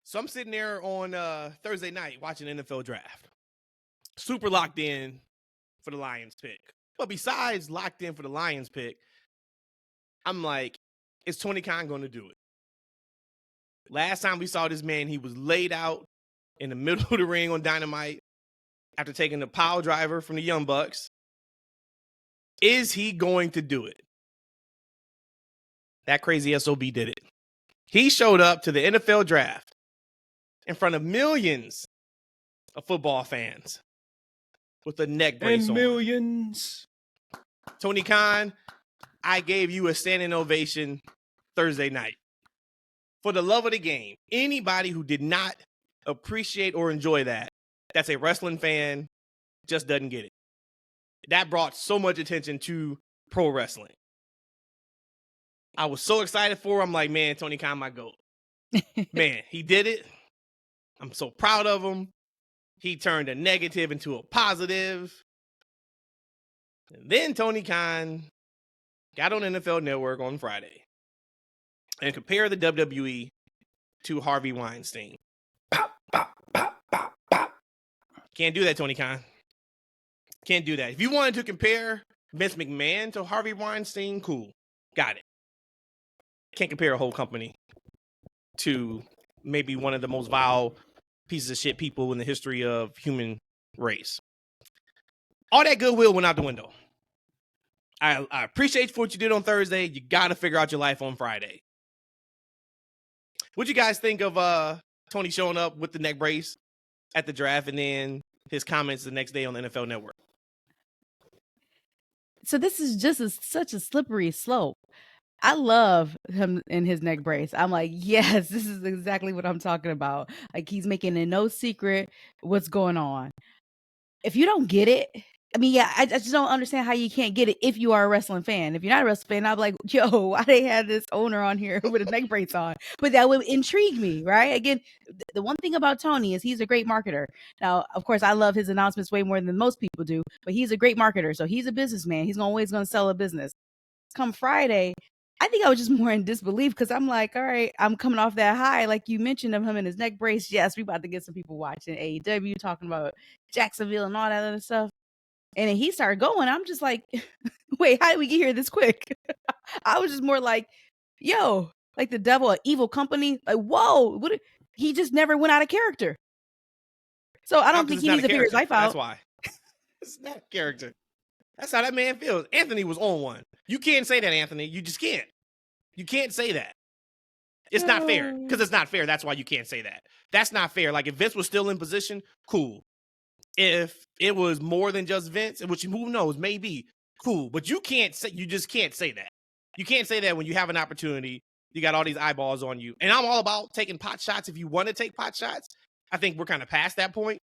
So I'm sitting there on Thursday night watching the NFL draft. Super locked in for the Lions pick. But besides locked in for the Lions pick, I'm like, is Tony Khan going to do it? Last time we saw this man, he was laid out in the middle of the ring on Dynamite after taking the pile driver from the Young Bucks. Is he going to do it? That crazy SOB did it. He showed up to the NFL draft in front of millions of football fans with a neck brace and millions. on. Tony Khan, I gave you a standing ovation Thursday night. For the love of the game, anybody who did not appreciate or enjoy that's a wrestling fan, just doesn't get it. That brought so much attention to pro wrestling. I was so excited for him. I'm like, man, Tony Khan, my GOAT. Man, he did it. I'm so proud of him. He turned a negative into a positive. And then Tony Khan got on NFL Network on Friday and compared the WWE to Harvey Weinstein. Pop, pop, pop, pop, pop. Can't do that, Tony Khan. Can't do that. If you wanted to compare Vince McMahon to Harvey Weinstein, cool. Got it. Can't compare a whole company to maybe one of the most vile pieces of shit people in the history of human race. All that goodwill went out the window. I appreciate what you did on Thursday. You got to figure out your life on Friday. What'd you guys think of Tony showing up with the neck brace at the draft and then his comments the next day on the NFL Network? So this is just such a slippery slope. I love him in his neck brace. I'm like, yes, this is exactly what I'm talking about. Like, he's making it no secret what's going on. If you don't get it, I mean, yeah, I just don't understand how you can't get it if you are a wrestling fan. If you're not a wrestling fan, I'm like, yo, why they have this owner on here with a neck brace on? But that would intrigue me, right? Again, the one thing about Tony is he's a great marketer. Now, of course, I love his announcements way more than most people do, but he's a great marketer. So he's a businessman. He's always going to sell a business. Come Friday, I think I was just more in disbelief because I'm like, all right, I'm coming off that high. Like you mentioned of him in his neck brace. Yes, we about to get some people watching AEW, talking about Jacksonville and all that other stuff. And then he started going. I'm just like, wait, how did we get here this quick? I was just more like, yo, like the devil, an evil company. Like, whoa, he just never went out of character. So I don't think he needs to figure his life out. That's why. It's not a character. That's how that man feels. Anthony was on one. You can't say that, Anthony. You just can't. You can't say that. It's not fair. Because it's not fair. That's why you can't say that. That's not fair. Like, if Vince was still in position, cool. If it was more than just Vince, which who knows, maybe, cool. But you just can't say that. You can't say that when you have an opportunity. You got all these eyeballs on you. And I'm all about taking pot shots if you want to take pot shots. I think we're kind of past that point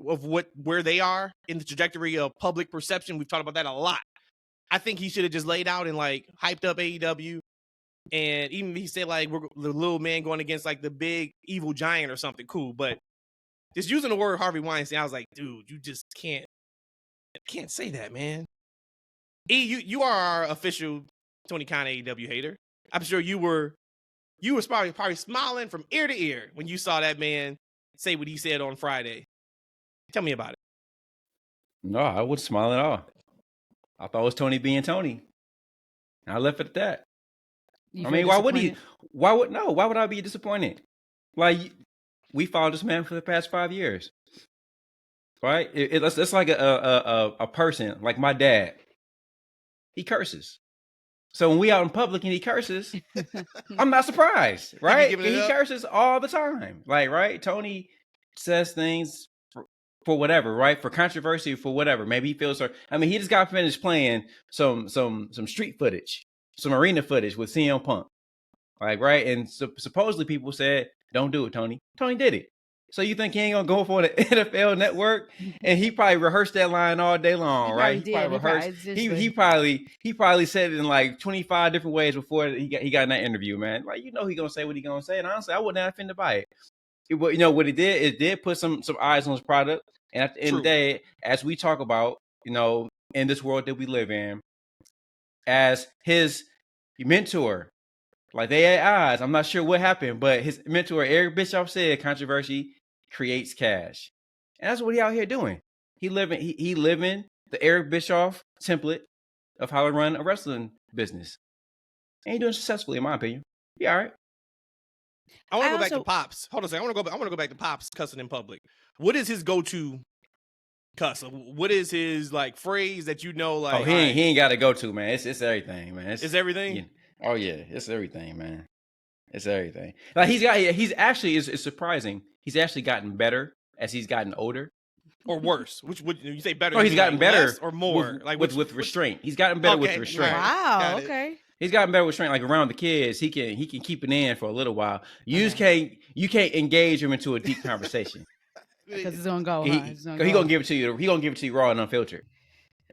of where they are in the trajectory of public perception. We've talked about that a lot. I think he should have just laid out and like hyped up AEW. And even he said like we're the little man going against like the big evil giant or something cool. But just using the word Harvey Weinstein, I was like, dude, you just can't say that, man. You are our official Tony Khan AEW hater. I'm sure you were probably smiling from ear to ear when you saw that man say what he said on Friday. Tell me about it. No, I wouldn't smile at all. I thought it was Tony being Tony. I left it at that. I mean, why would I be disappointed? Like, we followed this man for the past 5 years, right? It's like a person, like my dad. He curses. So when we out in public and he curses, I'm not surprised, right? He curses all the time. Like, right? Tony says things for whatever, right? For controversy, for whatever. Maybe he feels sorry. I mean, he just got finished playing some street footage, some arena footage with CM Punk. Like, right? And supposedly people said, don't do it, Tony. Tony did it. So you think he ain't gonna go for the NFL Network? And he probably rehearsed that line all day long, right? He probably rehearsed. He probably said it in like 25 different ways before he got in that interview, man. Like, you know, he gonna say what he gonna say. And honestly, I wouldn't have offended by it. You know what it did? It did put some eyes on his product. And at the end of the day, as we talk about, you know, in this world that we live in, as his mentor, Like they at odds. I'm not sure what happened, but his mentor Eric Bischoff said controversy creates cash, and that's what he out here doing. He living the Eric Bischoff template of how to run a wrestling business, and he doing successfully, in my opinion. He all right. I want to go back to Pops. Hold on a second. I want to go back to Pops cussing in public. What is his go-to cuss? What is his like phrase that you know? Like, he ain't got to go to, man. It's everything, man. It's everything. Yeah. Oh yeah, it's everything, man. It's everything. Like he's actually is surprising. He's actually gotten better as he's gotten older. Or worse? Which would you say better? Oh, he's gotten like better or more, with restraint. He's gotten better with restraint. Wow. Okay. He's gotten better with restraint. Like around the kids, he can keep it in for a little while. You can't engage him into a deep conversation because it's gonna go. He's gonna give it to you. He gonna give it to you raw and unfiltered.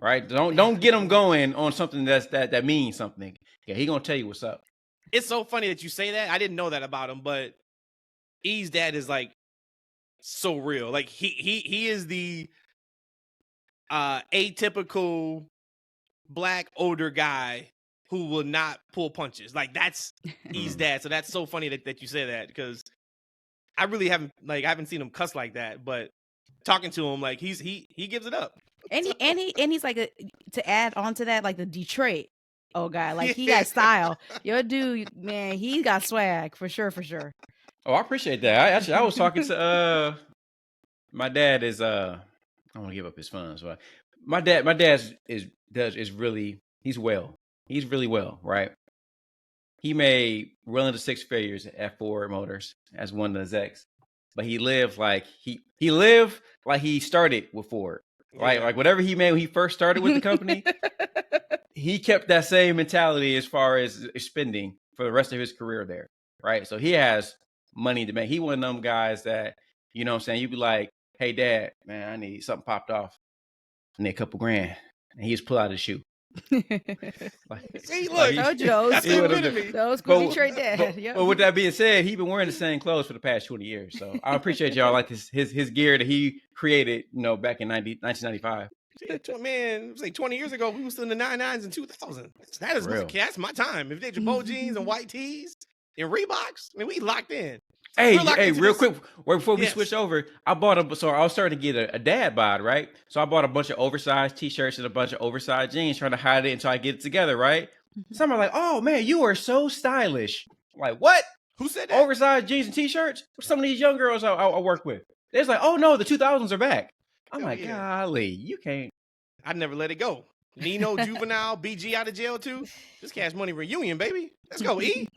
Right? Don't get him going on something that means something. Yeah, he gonna tell you what's up. It's so funny that you say that. I didn't know that about him, but E's dad is like so real. Like he is the atypical black older guy who will not pull punches. Like that's E's dad. So that's so funny that you say that because I really haven't seen him cuss like that. But talking to him, like he gives it up. And he's like to add on to that, like the Detroit guy. Like he got style. Your dude, man, he got swag for sure. Oh, I appreciate that. I was talking to my dad is I don't want to give up his funds, but my dad is really he's really well, right? He made well into six figures at Ford Motors as one of the execs, but he lived like he started with Ford, right? Like whatever he made when he first started with the company, he kept that same mentality as far as spending for the rest of his career there, right? So he has money to make. He one of them guys that, you know what I'm saying, you'd be like, hey dad, man, I need something popped off. I need a couple grand. And he just pull out his shoe. See, look, that's the epitome. Those cool Detroit dad. But with that being said, he's been wearing the same clothes for the past 20 years. So I appreciate y'all like his gear that he created, back in 1995. Man, it was like 20 years ago. We were still in the 99s and 2000. That's my time. If they had bow jeans and white tees and Reeboks, I mean, we locked in. Hey, real quick, before we switch over, I was starting to get a dad bod, right? So I bought a bunch of oversized t-shirts and a bunch of oversized jeans, trying to hide it until I get it together, right? Some are like, oh man, you are so stylish. I'm like, what? Who said that? Oversized jeans and t-shirts? Some of these young girls I work with. They're like, oh no, the 2000s are back. I'm like, golly, you can't. I'd never let it go. Nino, Juvenile, BG out of jail too. This Cash Money reunion, baby. Let's go, E.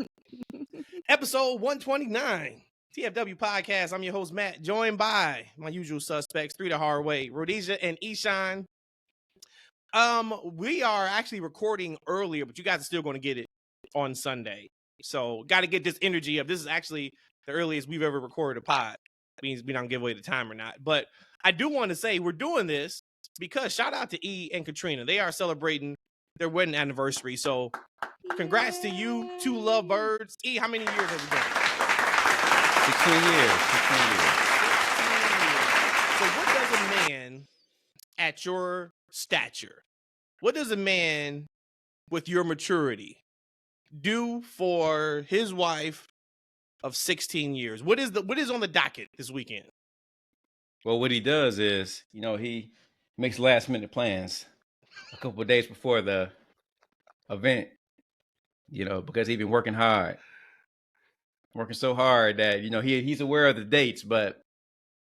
Episode 129. TFW Podcast. I'm your host, Matt, joined by my usual suspects, Three the Hard Way, Rhodesia and Eshaun. We are actually recording earlier, but you guys are still going to get it on Sunday. So got to get this energy up. This is actually the earliest we've ever recorded a pod. Means we don't give away the time or not. But I do want to say we're doing this because shout out to E and Katrina. They are celebrating their wedding anniversary. So congrats to you, two lovebirds. E, how many years have we done? 16 years. So what does a man at your stature, what does a man with your maturity do for his wife of 16 years? What is on the docket this weekend? Well, what he does is, he makes last minute plans a couple of days before the event, because he's been working so hard that, he's aware of the dates, but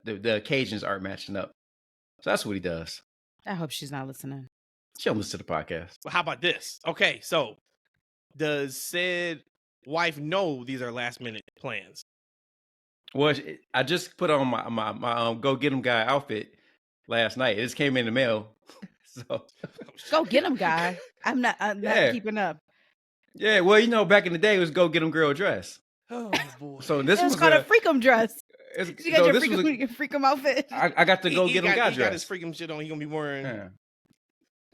the occasions aren't matching up. So that's what he does. I hope she's not listening. She'll listen to the podcast. Well, how about this? Okay, so does said wife know these are last minute plans? Well, I just put on my go get 'em guy outfit last night. It just came in the mail. So go get 'em guy. I'm not keeping up. Yeah, well, back in the day it was go get 'em girl dress. Oh boy! So this was called a freakum dress. You got your freakum outfit. I got to go get him guy dress. He got his freakum shit on. He gonna be wearing. Yeah.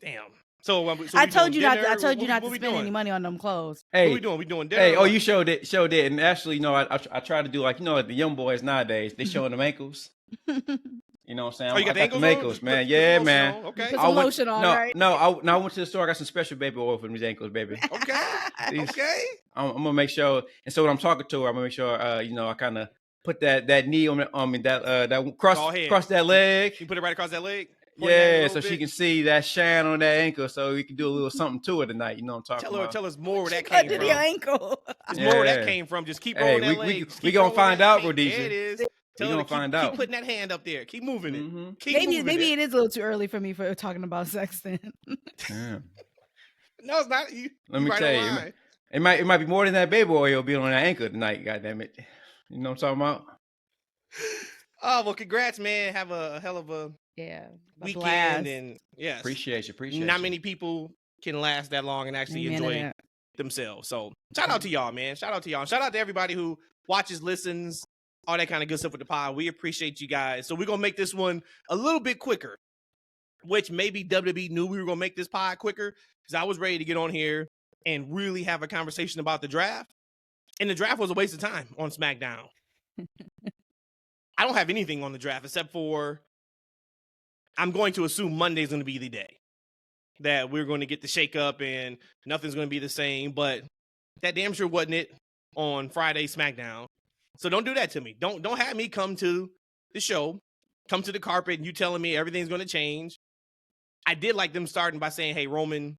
Damn. So I told you not to spend any money on them clothes. Hey, what we doing? We doing dinner? Hey, you showed it, and actually, I try to do like the young boys nowadays. They showing them ankles. You know what I'm saying? Oh, you got the the ankles ankles, on? man. Put Yeah, some lotion man. on. Okay. Put some lotion on, right? I went to the store. I got some special baby oil for these ankles, baby. Okay. Okay. I'm gonna make sure. And so when I'm talking to her, I'm gonna make sure, I kind of put that knee on me, that cross that leg. You put it right across that leg. Yeah, so she can see that shine on that ankle, so we can do a little something to it tonight. You know what I'm talking about? Tell us more where that She came cut from. your ankle. There's more where that came from. Just keep rolling that leg. We gonna find out, Rhodesia. There it is. We gonna find out. Keep putting that hand up there. Keep moving it. Mm-hmm. Maybe it is a little too early for me for talking about sex then. Yeah. No, it's not. Let me tell you, it might be more than that baby oil being on that ankle tonight. God damn it! You know what I'm talking about? Oh well, congrats, man. Have a hell of a weekend, blast. and yes, Appreciate you. Not many people can last that long and actually enjoy themselves. So shout out to y'all, man. Shout out to y'all. Shout out to everybody who watches, listens, all that kind of good stuff with the pod. We appreciate you guys. So we're gonna make this one a little bit quicker, which maybe WWE knew we were gonna make this pod quicker because I was ready to get on here and really have a conversation about the draft. And the draft was a waste of time on SmackDown. I don't have anything on the draft except for I'm going to assume Monday's going to be the day that we're going to get the shakeup and nothing's going to be the same. But that damn sure wasn't it on Friday SmackDown. So don't do that to me. Don't have me come to the show, come to the carpet, and you telling me everything's going to change. I did like them starting by saying, hey, Roman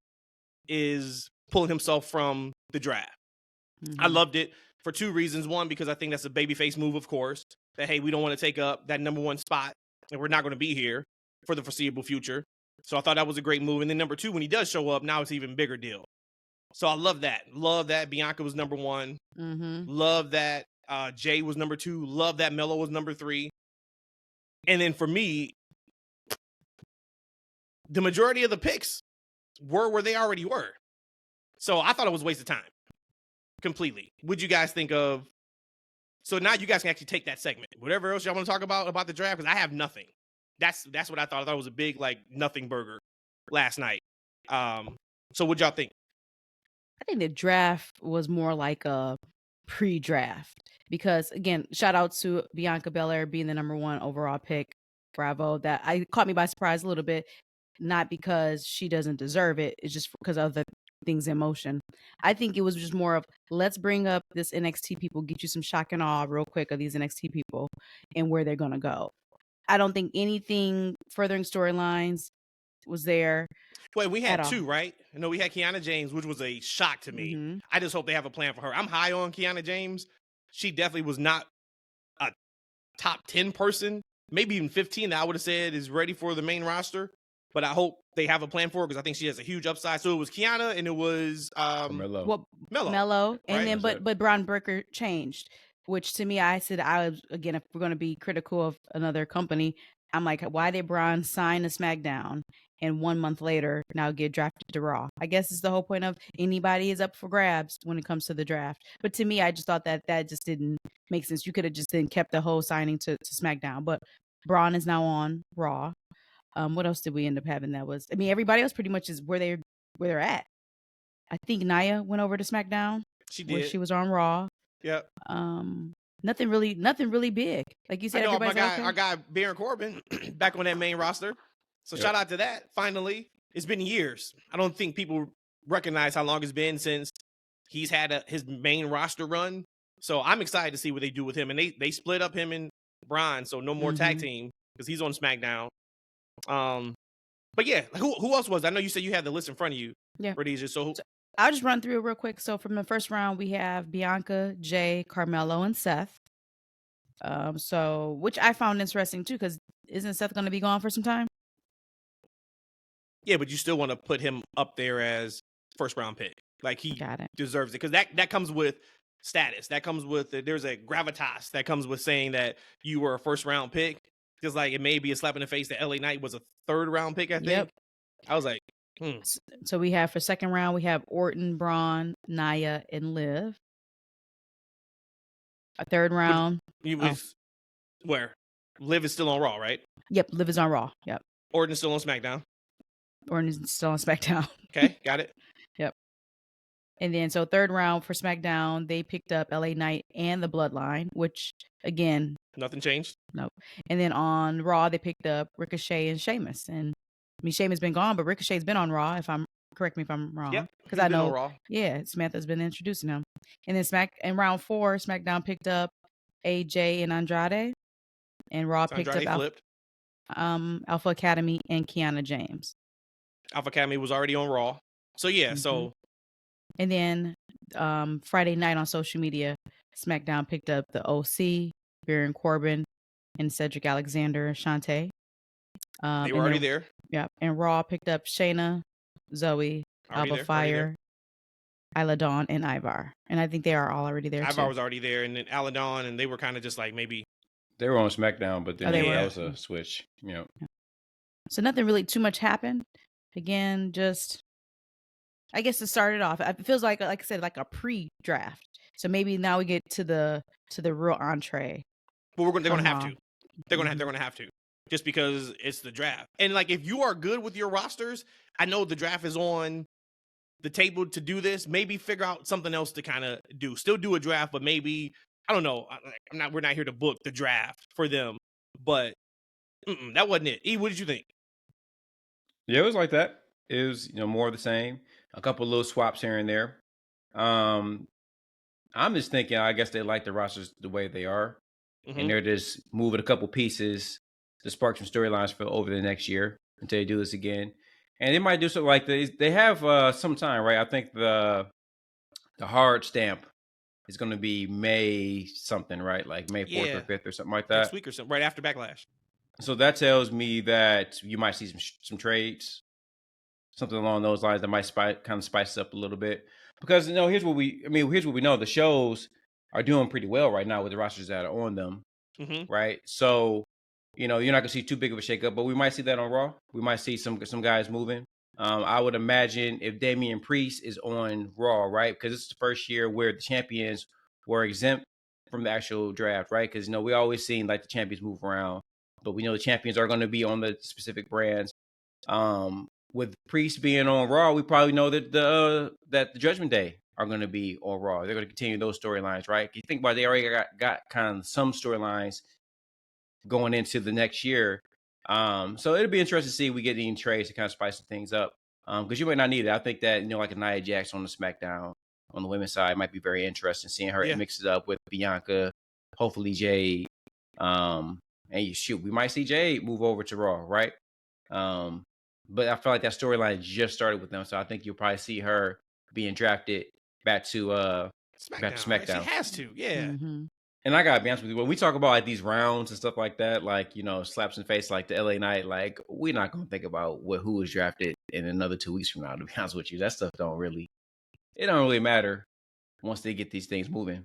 is pulling himself from the draft. Mm-hmm. I loved it for two reasons. One, because I think that's a babyface move, of course, that, hey, we don't want to take up that number one spot and we're not going to be here for the foreseeable future. So I thought that was a great move. And then number two, when he does show up, now it's an even bigger deal. So I love that. Love that Bianca was number one. Mm-hmm. Love that Jey was number two. Love that Melo was number three. And then for me, the majority of the picks were where they already were. So I thought it was a waste of time. Completely. What'd you guys think of? So now you guys can actually take that segment. Whatever else y'all want to talk about the draft, because I have nothing. That's what I thought. I thought it was a big, nothing burger last night. So what'd y'all think? I think the draft was more like a pre-draft because, again, shout out to Bianca Belair being the number one overall pick. Bravo. That caught me by surprise a little bit, not because she doesn't deserve it. It's just because of the things in motion. I think it was just more of, let's bring up this NXT people, get you some shock and awe real quick of these NXT people and where they're going to go. I don't think anything furthering storylines was there. Wait, we had two, right? I know we had Kiana James, which was a shock to me. Mm-hmm. I just hope they have a plan for her. I'm high on Kiana James. She definitely was not a top 10 person, maybe even 15 that I would have said is ready for the main roster. But I hope they have a plan for her because I think she has a huge upside. So it was Kiana and it was Melo. Melo. And right? Then but Braun Breaker changed, which to me, I said, again, if we're going to be critical of another company, I'm like, why did Braun sign a SmackDown and 1 month later now get drafted to Raw? I guess it's the whole point of anybody is up for grabs when it comes to the draft. But to me, I just thought that just didn't make sense. You could have just then kept the whole signing to SmackDown. But Braun is now on Raw. What else did we end up having that was? I mean, everybody else pretty much is where they're at. I think Nia went over to SmackDown. She did. She was on Raw. Yep. Nothing really big. Like you said, our guy Baron Corbin back on that main roster. So shout out to that. Finally, it's been years. I don't think people recognize how long it's been since he's had his main roster run. So I'm excited to see what they do with him. And they split up him and Braun, so no more tag team because he's on SmackDown. But yeah, who else was? I know you said you had the list in front of you. Yeah. Rhodesia. So I'll just run through it real quick. So from the first round, we have Bianca, Jey, Carmelo, and Seth. So which I found interesting too, because isn't Seth going to be gone for some time? Yeah, but you still want to put him up there as first round pick. Like he deserves it because that comes with status. That comes with there's a gravitas that comes with saying that you were a first round pick. Just like it may be a slap in the face that LA Knight was a third round pick, I think. Yep. I was like, So we have for second round, we have Orton, Braun, Nia, and Liv. A third round. Where? Liv is still on Raw, right? Yep, Liv is on Raw. Yep. Orton is still on SmackDown. Orton is still on SmackDown. Okay, got it. Yep. And then, so third round for SmackDown, they picked up LA Knight and the Bloodline, which, again, Nothing changed. nope. And then on Raw, they picked up Ricochet and Sheamus. And I mean, Sheamus been gone, but Ricochet's been on Raw. Correct me if I'm wrong. Yep, because he's I been on know, Raw. yeah, Samantha's been introducing him. And then in round 4, SmackDown picked up AJ and Andrade, and Raw picked Andrade up flipped. Alpha Academy and Kiana James. Alpha Academy was already on Raw. So yeah, Mhm. so And then Friday night on social media, SmackDown picked up the OC, Baron Corbin, and Cedric Alexander and Shantae. they were already there. Yeah. And Raw picked up Shayna, Zoe, Already Alba there. Fire, Isla Dawn, and Ivar. And I think they are all already there Ivar too. was already there, and then Isla Dawn, and they were kind of just like maybe. They were on SmackDown, but then they that were? was a switch. You know. So nothing really too much happened. Again, just I guess it started off. It feels like I said, like a pre-draft. So maybe now we get to the real entree. Well, they're going to have Raw. to. They're going to have to, just because it's the draft. And like, if you are good with your rosters, I know the draft is on the table to do this. Maybe figure out something else to kind of do. Still do a draft, but maybe I don't know. We're not here to book the draft for them, but that wasn't it. E, what did you think? Yeah, it was like that. It was, more of the same. A couple of little swaps here and there. I'm just thinking, I guess they like the rosters the way they are. And they're just moving a couple pieces to spark some storylines for over the next year until they do this again. And they might do something like this. They have some time, right? I think the hard stamp is going to be May something, right? Like May 4th or 5th or something like that. Next week or something, right after Backlash. So that tells me that you might see some trades, something along those lines that might kind of spice up a little bit. Because here's what we know: the shows are doing pretty well right now with the rosters that are on them, right? So you're not gonna see too big of a shakeup, but we might see that on Raw. We might see some guys moving. I would imagine if Damian Priest is on Raw, right? Because it's the first year where the champions were exempt from the actual draft, right? Because we always seen like the champions move around, but we know the champions are going to be on the specific brands. With Priest being on Raw, we probably know that the Judgment Day are going to be on Raw. They're going to continue those storylines, right? You think about it, they already got kind of some storylines going into the next year. So it'll be interesting to see if we get any trades to kind of spice things up. Because you might not need it. I think that, like a Nia Jax on the SmackDown on the women's side might be very interesting, seeing her mix it up with Bianca, hopefully Jade. And we might see Jade move over to Raw, right? But I feel like that storyline just started with them, so I think you'll probably see her being drafted back to SmackDown. Right? She has to, yeah. Mm-hmm. And I gotta be honest with you, when we talk about like these rounds and stuff like that, like slaps in the face, like the LA Knight, like we're not gonna think about who was drafted in another 2 weeks from now. To be honest with you, that stuff don't really matter once they get these things moving.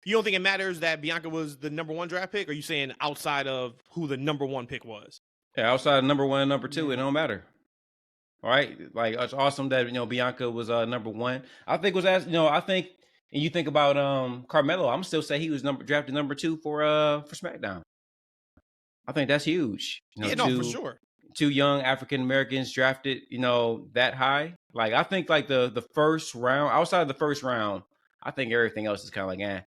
You don't think it matters that Bianca was the number 1 draft pick? Or are you saying outside of who the number 1 pick was? Yeah, outside of number 1 and number 2, it don't matter. All right, like it's awesome that Bianca was number 1. I think I think, and you think about Carmelo, I'm still say he was drafted number 2 for SmackDown. I think that's huge. For sure. 2 young African Americans drafted, that high. Like I think like the first round, outside of the first round, I think everything else is kind of like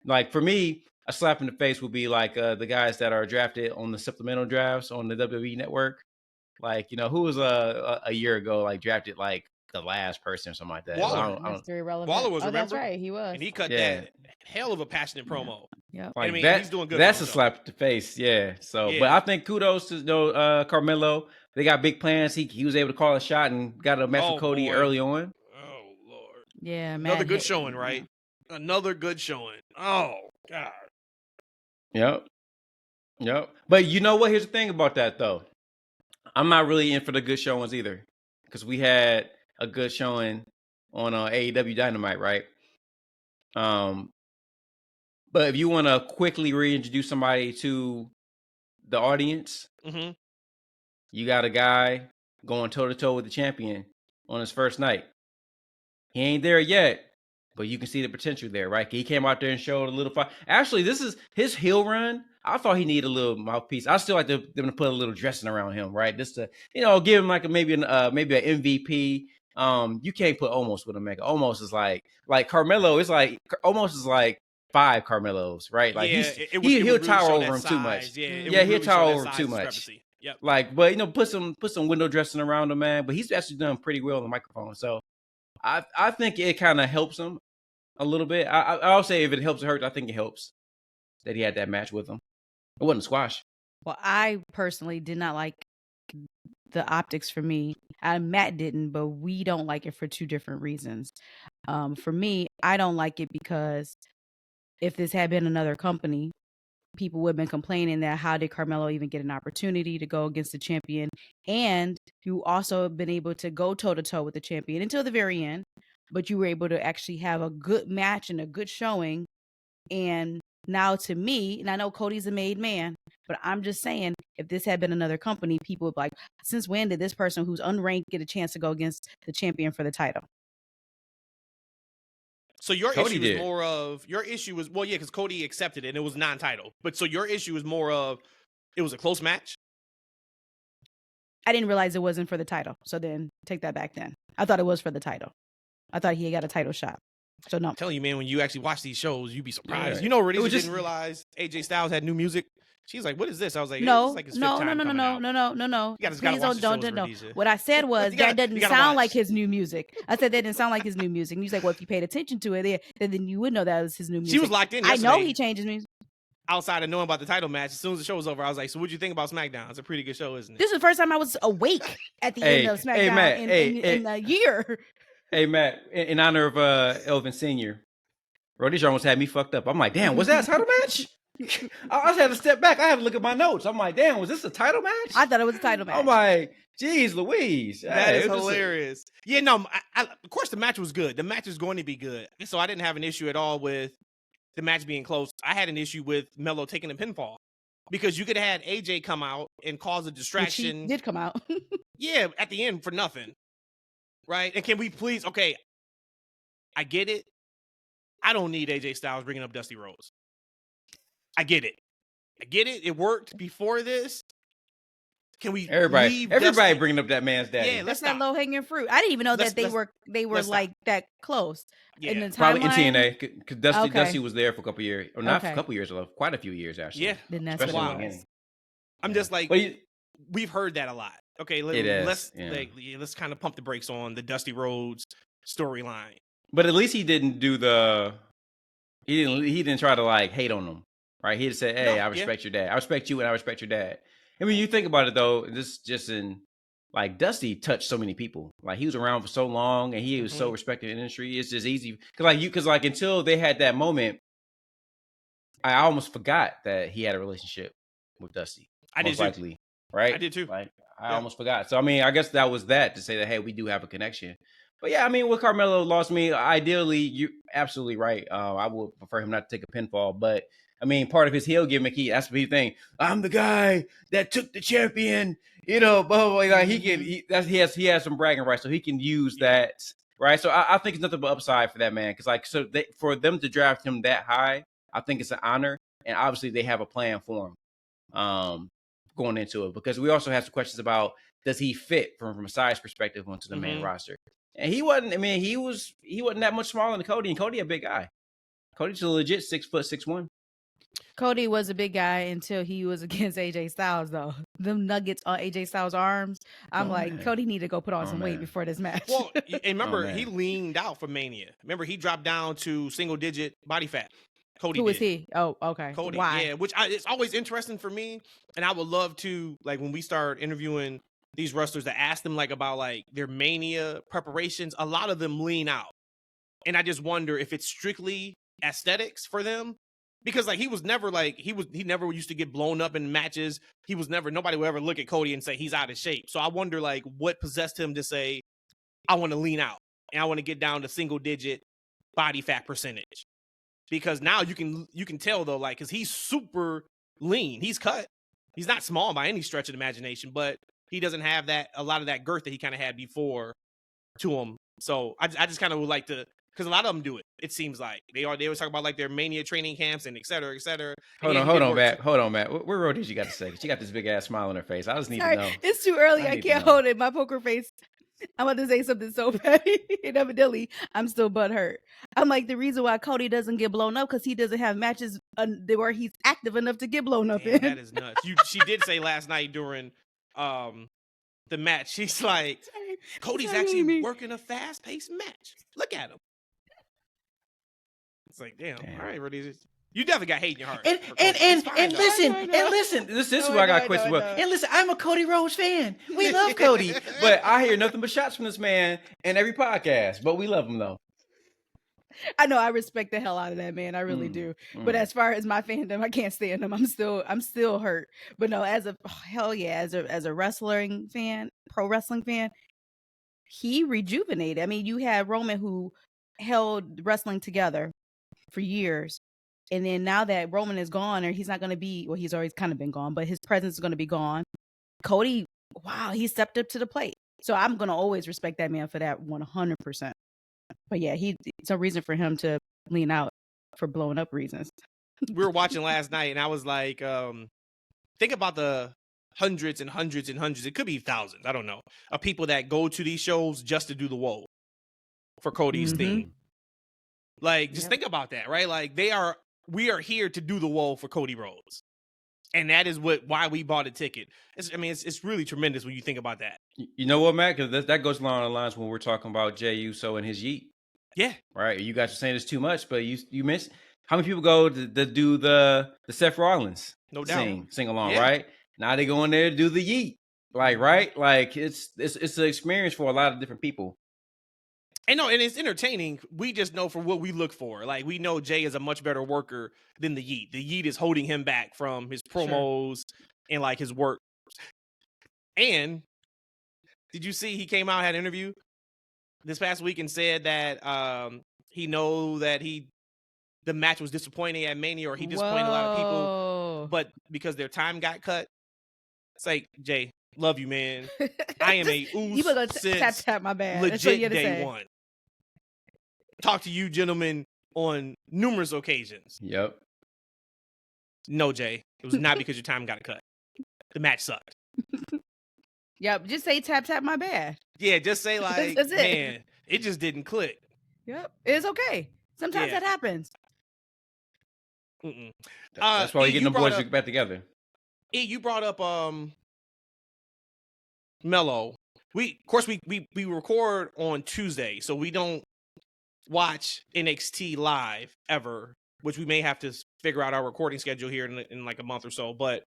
Like for me, a slap in the face would be like the guys that are drafted on the supplemental drafts on the WWE network. Like, who was a year ago like drafted like the last person or something like that. Waller. Waller was, remember? That's right, he was. And he cut that hell of a passionate promo. Yeah. Like he's doing good. That's a slap in the face, yeah. So, but I think kudos to Carmelo. They got big plans. He was able to call a shot and got a match with Cody early on. Oh Lord. Yeah, man. Another good showing, right? Another good showing. Oh God. Yep. But you know what? Here's the thing about that, though. I'm not really in for the good showings either, because we had a good showing on AEW Dynamite, right? But if you want to quickly reintroduce somebody to the audience, you got a guy going toe-to-toe with the champion on his first night. He ain't there yet, but you can see the potential there, right? He came out there and showed a little fight. Actually, this is his heel run. I thought he needed a little mouthpiece. I still like them to put a little dressing around him, right? Just to, give him like maybe an MVP You can't put almost with Omega. Almost is like Carmelo is like almost is like 5 Carmelos, right? Like he'll really tower show over that him too much. size. Yeah, Yeah, he'll really show tower that over him size too much. discrepancy. Yep. Like, but put some window dressing around him, man. But he's actually done pretty well on the microphone. So I think it kind of helps him a little bit. I'll say if it helps or hurts, I think it helps that he had that match with him. It wasn't a squash. Well, I personally did not like the optics for me. Matt didn't, but we don't like it for 2 different reasons. For me, I don't like it because if this had been another company, people would have been complaining that how did Carmelo even get an opportunity to go against the champion? And you also have been able to go toe-to-toe with the champion until the very end, but you were able to actually have a good match and a good showing. And now to me, and I know Cody's a made man, but I'm just saying, if this had been another company, people would be like, since when did this person who's unranked get a chance to go against the champion for the title? So your Cody issue did. is more of because Cody accepted it and it was non-title. But so your issue is more of it was a close match. I didn't realize it wasn't for the title. So then take that back then. I thought it was for the title. I thought he got a title shot. So no. I'm telling you, man, when you actually watch these shows, you'd be surprised. Yeah. You know, Rhodesia just didn't realize AJ Styles had new music. She's like, "What is this?" I was like, No. "It's like his fifth time coming out." No. You gotta Please watch the don't. shows, Rhodesia. What I said was You gotta- that doesn't you gotta sound watch. like his new music. I said that didn't sound like his new music. And you like, well, if you paid attention to it, then you would know that was his new music. She was locked in I yesterday. know he changed his music. Outside of knowing about the title match, as soon as the show was over, I was like, "So what'd you think about SmackDown? It's a pretty good show, isn't it?" This is the first time I was awake at the end of SmackDown Matt, in a year. Hey Matt, in honor of Elvin Senior, Rhodesia almost had me fucked up. I'm like, damn, was that a title match? I just had to step back. I had to look at my notes. I'm like, damn, was this a title match? I thought it was a title match. I'm like, geez, Louise. That is it was hilarious. Yeah, no, of course the match was good. The match is going to be good. So I didn't have an issue at all with the match being close. I had an issue with Melo taking a pinfall because you could have had AJ come out and cause a distraction. Which he did come out. Yeah, at the end for nothing. Right? And can we please, okay, I get it. I don't need AJ Styles bringing up Dusty Rhodes. I get it. It worked before this. Can we everybody Dusty? bringing up that man's daddy? Yeah, That's stop. not low hanging fruit. I didn't even know that they were let's like that close. Yeah. In the Probably in timeline. TNA because Dusty was there for a couple years, or not Okay. a couple years, quite a few years actually. Yeah. Then that's Especially what in the it was. beginning. I'm just like, But we've heard that a lot. Okay, It is, let's yeah. let's kind of pump the brakes on the Dusty Rhodes storyline. But at least he didn't do he didn't try to like hate on them, right? He just said, "Hey, No, I respect your dad. I respect you, and I respect your dad." I mean, you think about it though. This just in like Dusty touched so many people. Like he was around for so long, and he was so respected in the industry. It's just easy because until they had that moment, I almost forgot that he had a relationship with Dusty. I did most too. likely, right? I did too. Like I Yeah. almost forgot. So I mean, I guess that was that to say that hey, we do have a connection. But yeah, I mean, with Carmelo lost me, ideally, you're absolutely right. I would prefer him not to take a pinfall. But I mean, part of his heel gimmick, that's the thing. I'm the guy that took the champion. You know, blah, blah, blah. Like he has some bragging rights, so he can use that, right? So I think it's nothing but upside for that man, because for them to draft him that high, I think it's an honor, and obviously they have a plan for him going into it, because we also have some questions about does he fit from a size perspective onto the main roster. And he wasn't. I mean, he wasn't that much smaller than Cody, and Cody a big guy. Cody's a legit 6'6'1". Cody was a big guy until he was against AJ Styles, though. Them nuggets on AJ Styles' arms. I'm man. Cody need to go put on some weight man. before this match. Well, and remember, man. he leaned out for Mania. Remember, he dropped down to single-digit body fat. Cody Who is did. he? Oh, okay. Cody, Why? yeah, it's always interesting for me, and I would love to, like, when we start interviewing these wrestlers, to ask them like about like their Mania preparations. A lot of them lean out, and I just wonder if it's strictly aesthetics for them, because like he never used to get blown up in matches. Nobody would ever look at Cody and say he's out of shape. So I wonder like what possessed him to say, I want to lean out and I want to get down to single-digit body fat percentage. Because now you can tell though, like, because he's super lean. He's cut. He's not small by any stretch of the imagination, but he doesn't have a lot of that girth that he kind of had before to him. So I just kind of would like to, because a lot of them do it. It seems like they always talk about like their Mania training camps and et cetera, et cetera. Hold on, Matt. Where Rhodesia got to say? She got this big ass smile on her face. I just need to know. It's too early. I need to can't know. hold it. My poker face. I'm about to say something so petty, and evidently I'm still butthurt. I'm like, the reason why Cody doesn't get blown up because he doesn't have matches where he's active enough to get blown up Damn, in. that is nuts. She did say last night during the match, she's like, Cody's actually working a fast-paced match. Look at him. It's like, damn. All right, Rhodesia. You definitely got hate in your heart. And listen, this is where I got questions. And listen, I'm a Cody Rhodes fan. We love Cody, but I hear nothing but shots from this man in every podcast. But we love him though. I know, I respect the hell out of that man. I really do. But as far as my fandom, I can't stand him. I'm still hurt. But no, as a wrestling fan, pro wrestling fan, he rejuvenated. I mean, you had Roman who held wrestling together for years. And then now that Roman is gone, or he's not going to be, well, he's always kind of been gone, but his presence is going to be gone. Cody, wow, he stepped up to the plate. So I'm going to always respect that man for that 100%. But yeah, it's a reason for him to lean out for blowing up reasons. We were watching last night, and I was like, think about the hundreds and hundreds and hundreds, it could be thousands, I don't know, of people that go to these shows just to do the whoa for Cody's theme. Like, just think about that, right? Like, we are here to do the whoa for Cody Rhodes. And that is why we bought a ticket. It's really tremendous when you think about that. You know what, Matt? Because that goes along the lines when we're talking about Jey Uso and his yeet. Yeah. Right? You guys are saying it's too much, but you missed. How many people go to do the Seth Rollins no doubt sing along, right? Now they go in there to do the yeet. Like, right? Like, it's an experience for a lot of different people. And it's entertaining. We just know for what we look for. Like, we know Jey is a much better worker than the yeet. The yeet is holding him back from his promos and like his work. And did you see he came out, had an interview this past week and said that he know that the match was disappointing at Mania, or he disappointed a lot of people, but because their time got cut. It's like, Jey, love you, man. I am a you better tap my bad. Legit day one. Talk to you gentlemen on numerous occasions. Yep. No, Jey, it was not because your time got cut. The match sucked. Yep, just say tap my bad. Yeah, just say like, man, it just didn't click. Yep, it's okay. Sometimes that happens. That's why you're getting the boys back together. You brought up Melo. Of course we record on Tuesday, so we don't watch NXT live ever, which we may have to figure out our recording schedule here in like a month or so. But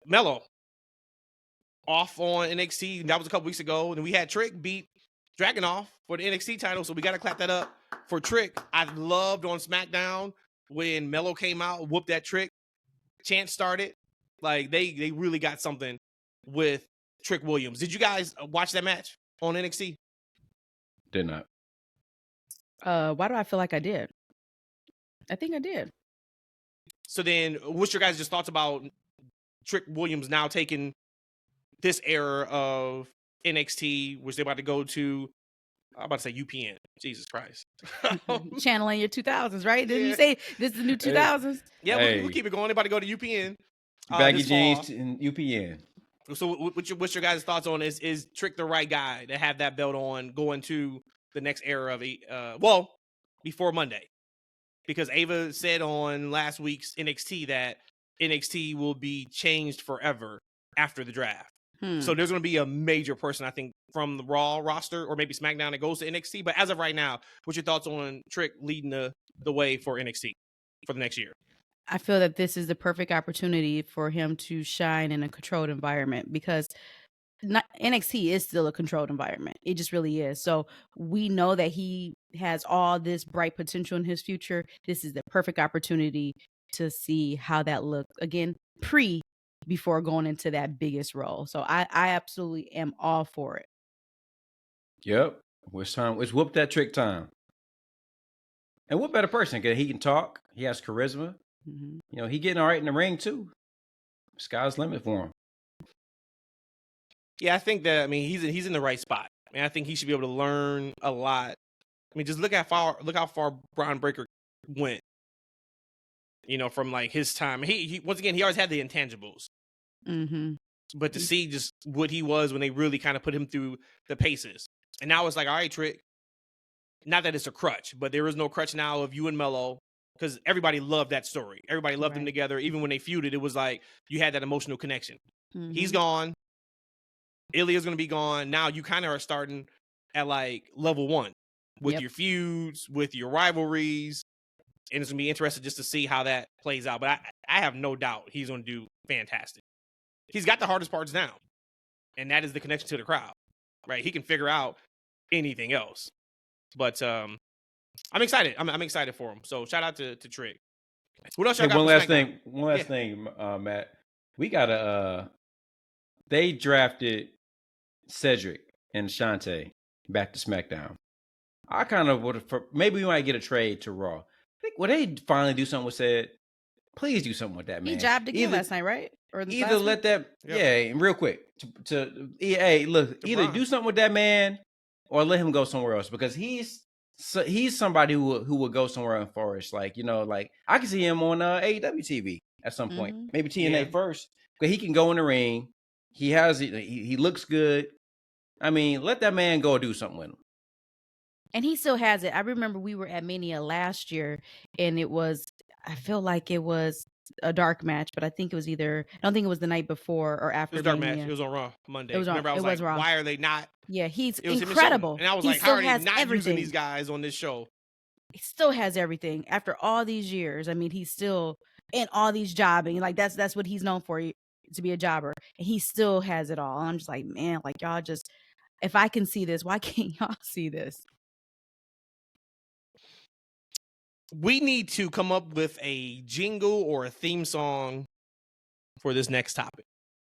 Melo off on NXT, that was a couple weeks ago, and we had Trick beat Dragunov for the NXT title, so we got to clap that up for Trick. I loved on SmackDown when Melo came out, whooped that Trick, chant started. Like, they really got something with Trick Williams. Did you guys watch that match on NXT? Did not. Why do I feel like I did? I think I did. So then, what's your guys' thoughts about Trick Williams now taking this era of NXT, which they're about to go to? I'm about to say UPN. Jesus Christ. Channeling your 2000s, right? Didn't you say this is the new 2000s? Yeah, we'll keep it going. They're about to go to UPN. Baggy jeans and UPN. So what's your guys' thoughts on is Trick the right guy to have that belt on going to the next era of before Monday? Because Ava said on last week's NXT that NXT will be changed forever after the draft. So there's going to be a major person, I think, from the Raw roster or maybe SmackDown that goes to NXT. But as of right now, what's your thoughts on Trick leading the way for NXT for the next year? I feel that this is the perfect opportunity for him to shine in a controlled environment, because NXT is still a controlled environment. It just really is. So we know that he has all this bright potential in his future. This is the perfect opportunity to see how that looked again before going into that biggest role. So I absolutely am all for it. Yep. It's time. It's whoop that Trick time. And what better person? Because he can talk. He has charisma. Mm-hmm. You know, he getting all right in the ring too. Sky's the limit for him. Yeah, I think that, he's in the right spot. I think he should be able to learn a lot. Just look how far Bron Breakker went. From like his time. He once again, he always had the intangibles. Mm-hmm. but to see just what he was when they really kind of put him through the paces. And now it's like, all right, Trick. Not that it's a crutch, but there is no crutch now of you and Melo, because everybody loved that story. Everybody loved them together. Even when they feuded, it was like you had that emotional connection. Mm-hmm. He's gone. Ilya's going to be gone. Now you kind of are starting at like level 1 with your feuds, with your rivalries. And it's going to be interesting just to see how that plays out. But I have no doubt he's going to do fantastic. He's got the hardest parts down, and that is the connection to the crowd, right? He can figure out anything else. But I'm excited. I'm excited for him. So shout out to Trick. What else y'all got? One last thing, Matt. We got they drafted Cedric and Shante back to SmackDown. I kind of would have, maybe we might get a trade to Raw. I think, will they finally do something with Ced? Please do something with that, man. He jobbed again last night, right? Or either let that, real quick. Hey, look, either do something with that man or let him go somewhere else, because he's somebody who would go somewhere and flourish. Like, like I can see him on AEW TV at some point, maybe TNA first, but he can go in the ring. He looks good. I mean, let that man go do something with him. And he still has it. I remember we were at Mania last year, and I feel like it was a dark match, but I think it was I don't think it was the night before or after. It was a dark match. It was on Raw Monday. It was on, Remember, I was Raw. Why are they not? Yeah, he's incredible. And I was he like, how are they not everything. using these guys on this show? He still has everything after all these years. I mean, he's still in all these jobbing. Like that's what he's known for, to be a jobber. And he still has it all. I'm just like, man, like y'all just, if I can see this, why can't y'all see this? We need to come up with a jingle or a theme song for this next topic.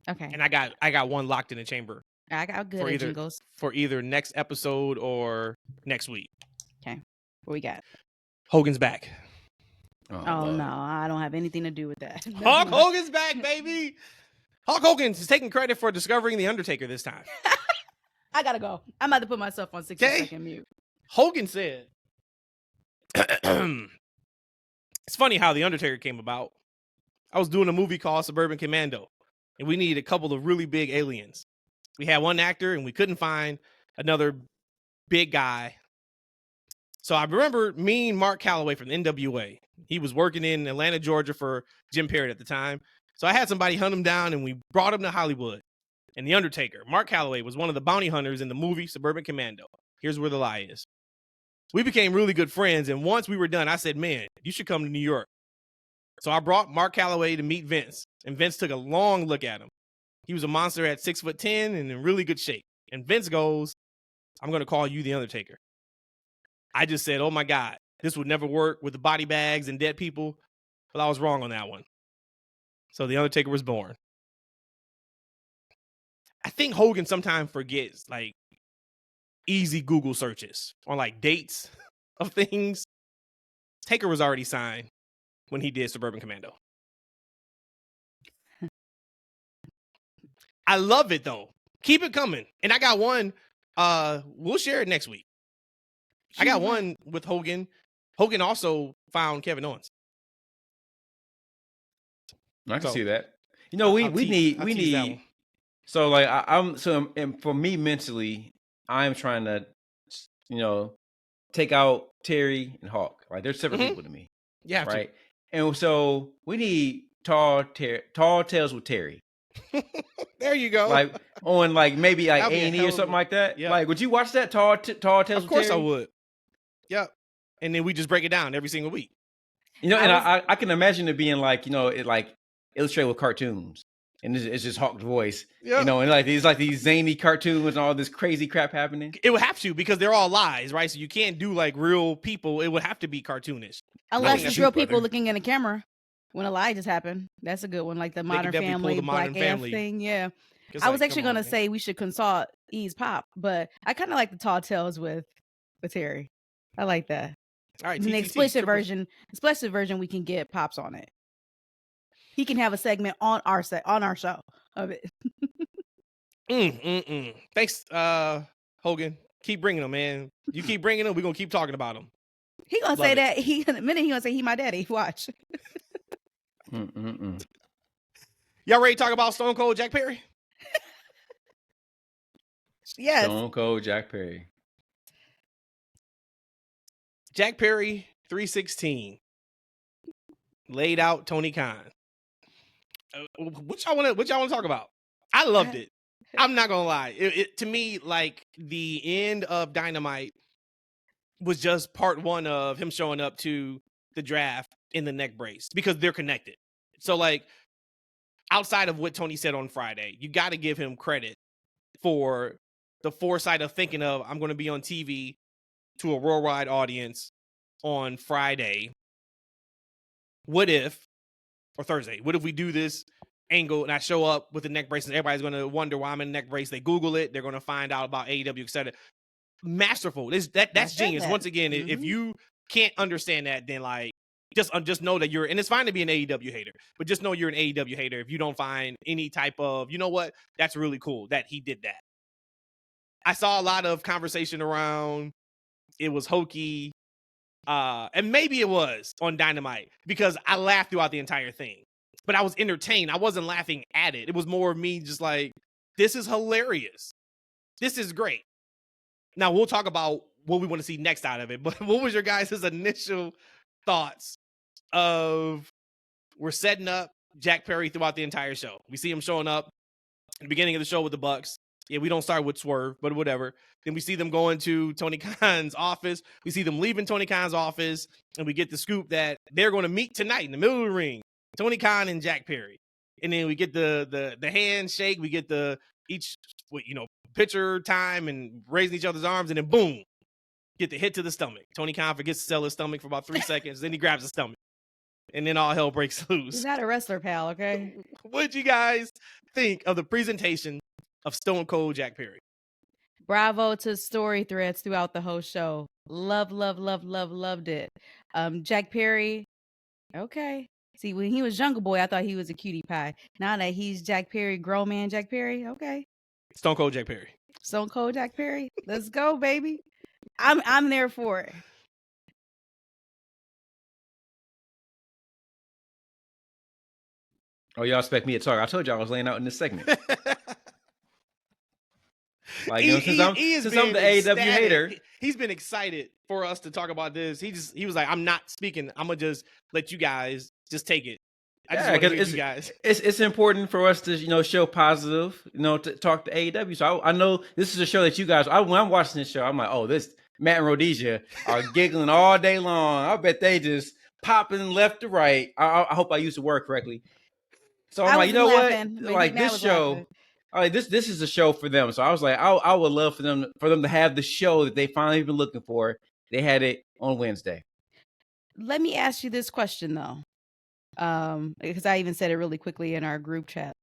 Okay. And I got one locked in the chamber. I got good at jingles. For either next episode or next week. Okay. What we got? Hogan's back. Oh no, I don't have anything to do with that. Hulk Hogan's back, baby. Hulk Hogan's taking credit for discovering the Undertaker this time. I gotta go. I'm about to put myself on 60-second mute. Hogan said, it's funny how the Undertaker came about. I was doing a movie called Suburban Commando, and we needed a couple of really big aliens. We had one actor, and we couldn't find another big guy. So I remember meeting Mark Calloway from the NWA. He was working in Atlanta, Georgia for Jim Parrott at the time. So I had somebody hunt him down, and we brought him to Hollywood. And the Undertaker, Mark Calloway, was one of the bounty hunters in the movie Suburban Commando. Here's where the lie is. We became really good friends, and once we were done, I said, man, you should come to New York. So I brought Mark Calloway to meet Vince, and Vince took a long look at him. He was a monster at 6'10" and in really good shape. And Vince goes, I'm going to call you the Undertaker. I just said, oh my God, this would never work with the body bags and dead people. But I was wrong on that one. So the Undertaker was born. I think Hogan sometimes forgets like easy Google searches on like dates of things. Taker was already signed when he did Suburban Commando. I love it though. Keep it coming. And I got one. We'll share it next week. I got one with Hogan. Hogan also found Kevin Owens. I can see that. You know, we need. So like and for me mentally, I'm trying to, take out Terry and Hawk. Like they're separate people to me. Yeah. Right. And so we need tall tales with Terry. There you go. Like on like maybe like A&E or something like that. Yeah. Like, would you watch that tall tales with Terry? Of course I would. Yep. And then we just break it down every single week. I can imagine it being like, it like illustrated with cartoons. And it's just Hawk's voice. Yep. And like these zany cartoons and all this crazy crap happening. It would have to, because they're all lies, right? So you can't do like real people. It would have to be cartoonish. Unless it's real people looking in the camera. When a lie just happened. That's a good one. Like the Modern Family, Black AF thing. Yeah. I was actually going to say we should consult E's Pop, but I kind of like the tall tales with Terry. I like that. All right. In the explicit version, we can get Pops on it. He can have a segment on our show of it. Thanks, Hogan. Keep bringing them, man. You keep bringing them, we're going to keep talking about them. He going to say that. In a minute, he going to say he my daddy. Watch. Y'all ready to talk about Stone Cold Jack Perry? Yes. Stone Cold Jack Perry. Jack Perry 316 laid out Tony Khan. What y'all want to talk about? I loved it. I'm not gonna lie. To me, like the end of Dynamite was just part one of him showing up to the draft in the neck brace because they're connected. So like outside of what Tony said on Friday, you got to give him credit for the foresight of thinking of, I'm going to be on TV to a worldwide audience on Friday. What if, or Thursday, what if we do this angle and I show up with the neck brace and everybody's going to wonder why I'm in a neck brace. They Google it. They're going to find out about AEW, etc. Masterful. That's genius. Once again, if you can't understand that, then like, just know that and it's fine to be an AEW hater, but just know you're an AEW hater if you don't find any type of, you know what, that's really cool that he did that. I saw a lot of conversation around it was hokey, and maybe it was on Dynamite because I laughed throughout the entire thing, but I was entertained. I wasn't laughing at it. It was more of me just like, this is hilarious. This is great. Now we'll talk about what we want to see next out of it, but what was your guys' initial thoughts of we're setting up Jack Perry throughout the entire show? We see him showing up at the beginning of the show with the Bucks. Yeah, we don't start with Swerve, but whatever. Then we see them going to Tony Khan's office. We see them leaving Tony Khan's office, and we get the scoop that they're going to meet tonight in the middle of the ring, Tony Khan and Jack Perry. And then we get the handshake. We get each pitcher time and raising each other's arms, and then boom, get the hit to the stomach. Tony Khan forgets to sell his stomach for about 3 seconds. Then he grabs the stomach, and then all hell breaks loose. He's not a wrestler, pal. Okay. What'd you guys think of the presentation of Stone Cold Jack Perry? Bravo to story threads throughout the whole show. Loved it. Jack Perry. Okay. See, when he was Jungle Boy, I thought he was a cutie pie. Now that he's Jack Perry, grown man Jack Perry. Okay. Stone Cold Jack Perry. Stone Cold Jack Perry. Let's go, baby. I'm there for it. Oh, y'all expect me to talk? I told y'all I was laying out in this segment. Like, since I'm the AEW hater, he's been excited for us to talk about this. He was like, I'm not speaking. I'm gonna just let you guys just take it. It's important for us to show positive, to talk to AEW. So I know this is a show that you guys. When I'm watching this show, I'm like, oh, this Matt and Rhodesia are giggling all day long. I bet they just popping left to right. I hope I used the word correctly. So I'm like, you know laughing. What? Like this show. Like this is a show for them. So I was like, I would love for them to have the show that they finally been looking for. They had it on Wednesday. Let me ask you this question though, because I even said it really quickly in our group chat.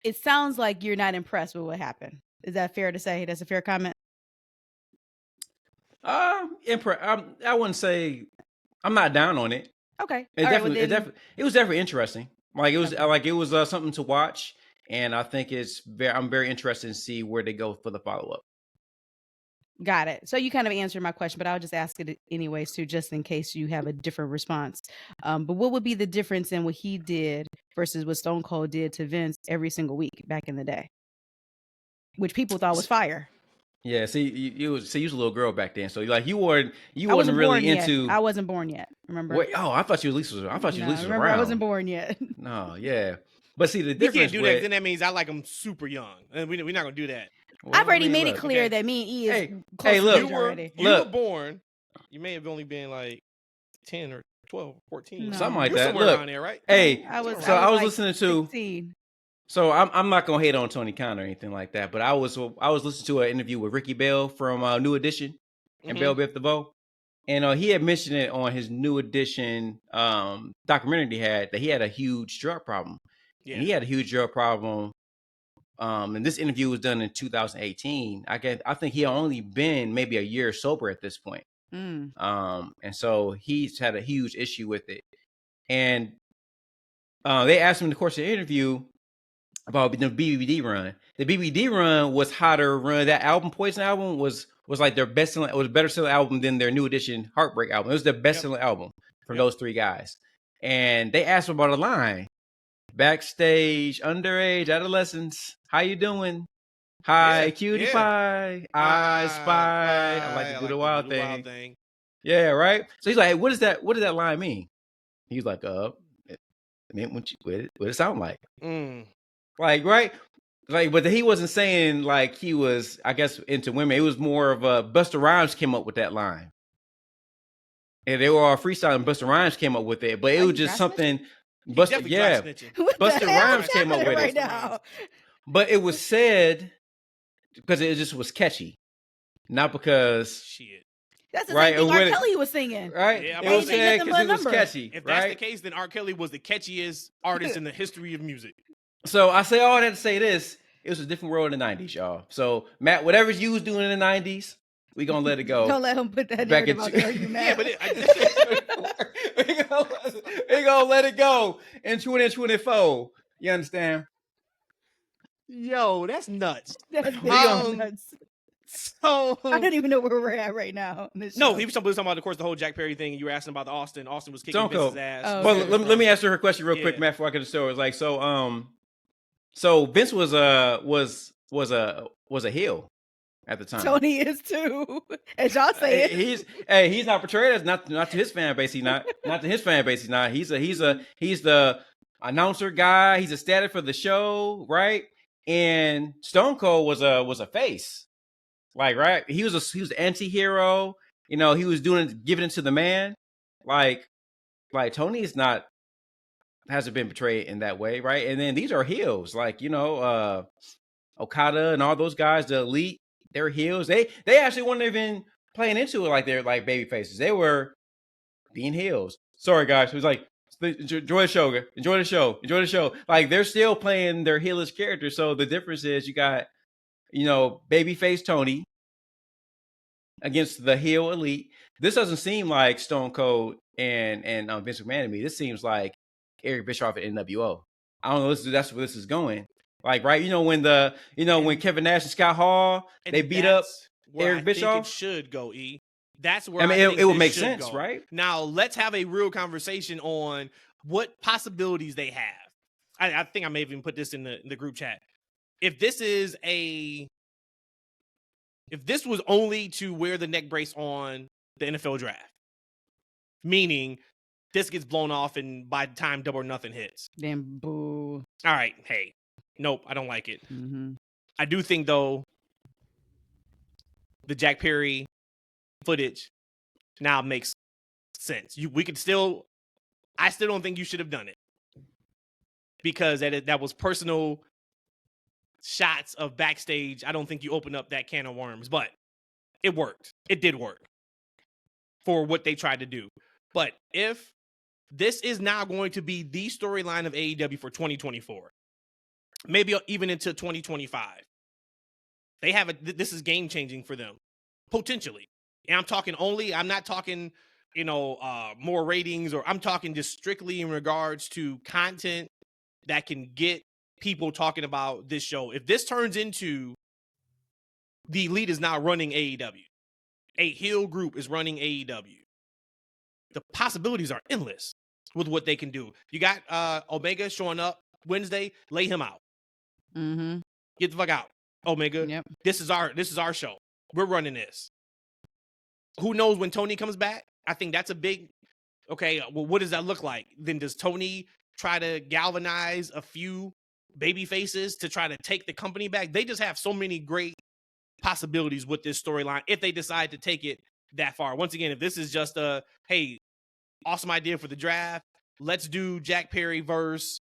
It sounds like you're not impressed with what happened. Is that fair to say? That's a fair comment. I wouldn't say I'm not down on it. Okay, it was definitely interesting. Like it was something to watch. And I think I'm very interested to see where they go for the follow-up. Got it. So you kind of answered my question, but I'll just ask it anyways too, just in case you have a different response. But what would be the difference in what he did versus what Stone Cold did to Vince every single week back in the day, which people thought was fire? Yeah, see, you was a little girl back then, so like you wasn't really into. I wasn't born yet. Remember? Wait, I thought you at least was. I thought you at least was around. I wasn't born yet. No, yeah. But see, the difference. You can't do that. Then that means I like him super young, and we're not gonna do that. Well, I've already made it clear that me and E is close look, you were born. You may have only been like 10 or 12, 14, something like that. Look, around there, right? Hey, I was like listening 16. So I'm not gonna hate on Tony Khan or anything like that, but I was listening to an interview with Ricky Bell from New Edition and Bell Biv DeVoe, and he had mentioned it on his New Edition documentary that he had a huge drug problem. Yeah. And he had a huge drug problem. And this interview was done in 2018. I think he had only been maybe a year sober at this point. And so he's had a huge issue with it. And they asked him in the course of the interview about the BBD run. The BBD run was hotter run. That album, Poison album, was like their best selling. It was a better selling album than their New Edition Heartbreak album. It was their best selling album from those three guys. And they asked him about a line. Backstage, underage, adolescents, how you doing? Hi, Yeah, cutie yeah. pie. I spy. I like to do the wild thing. Yeah, right. So he's like, hey, what is that? What does that line mean? He's like, it meant what it sound like. Like, right? Like, but he wasn't saying like he was, I guess, into women. It was more of Busta Rhymes came up with that line. And they were all freestyling. Busta Rhymes came up with it, but it was just something. Busta Rhymes came up with it now. But it was said because it just was catchy, not because shit. That's the same thing R. Kelly was singing, right? Yeah, it was said because it was catchy. If that's the case, then R. Kelly was the catchiest artist in the history of music. So I say all that to say this: it was a different world in the '90s, y'all. So Matt, whatever you was doing in the '90s, we gonna let it go. Don't let him put that narrative out there. Yeah, but we gonna let it go in 2024. You understand? Yo, that's nuts. That's nuts. So I don't even know where we're at right now. No, he was talking about, of course, the whole Jack Perry thing. You were asking about the Austin. Austin was kicking Vince's ass. Oh, well, let me answer her question real quick, Matt, before I get to the story. It's like, so Vince was a heel at the time. Tony is too, as y'all say it. He's not portrayed as not to his fan base. He's not to his fan base. He's not. He's the announcer guy. He's a static for the show, right? And Stone Cold was a face, like, right? He was an anti-hero. You know, he was giving it to the man. Like Tony is not, hasn't been portrayed in that way, right? And then these are heels, like, you know, Okada and all those guys, the Elite, they're heels. They actually weren't even playing into it like they're like baby faces. They were being heels. Sorry, guys. It was like, enjoy the show. Enjoy the show. Enjoy the show. Like, they're still playing their heelish characters. So the difference is you got, you know, babyface Tony against the heel Elite. This doesn't seem like Stone Cold and Vince McMahon to me. This seems like Eric Bischoff at NWO. I don't know. That's where this is going. Like, right? You know, when when Kevin Nash and Scott Hall, they beat up Eric Bischoff. It should go, E. That's where I mean, it would make sense, go. Right? Now, let's have a real conversation on what possibilities they have. I think I may have even put this in the group chat. If this was only to wear the neck brace on the NFL draft, meaning this gets blown off and by the time Double or Nothing hits. Then boo. All right, hey. Nope, I don't like it. Mm-hmm. I do think, though, the Jack Perry footage now makes sense. I still don't think you should have done it because that was personal shots of backstage. I don't think you opened up that can of worms, but it worked. It did work for what they tried to do. But if this is now going to be the storyline of AEW for 2024, maybe even into 2025, this is game changing for them, potentially. And I'm not talking, more ratings, or I'm talking just strictly in regards to content that can get people talking about this show. If this turns into the Elite is now running AEW, a heel group is running AEW, the possibilities are endless with what they can do. You got Omega showing up Wednesday, lay him out. Mm-hmm. Get the fuck out, Omega. Yep. This is our show. We're running this. Who knows when Tony comes back? I think that's a big, okay, well, what does that look like? Then does Tony try to galvanize a few baby faces to try to take the company back? They just have so many great possibilities with this storyline if they decide to take it that far. Once again, if this is just hey, awesome idea for the draft, let's do Jack Perry versus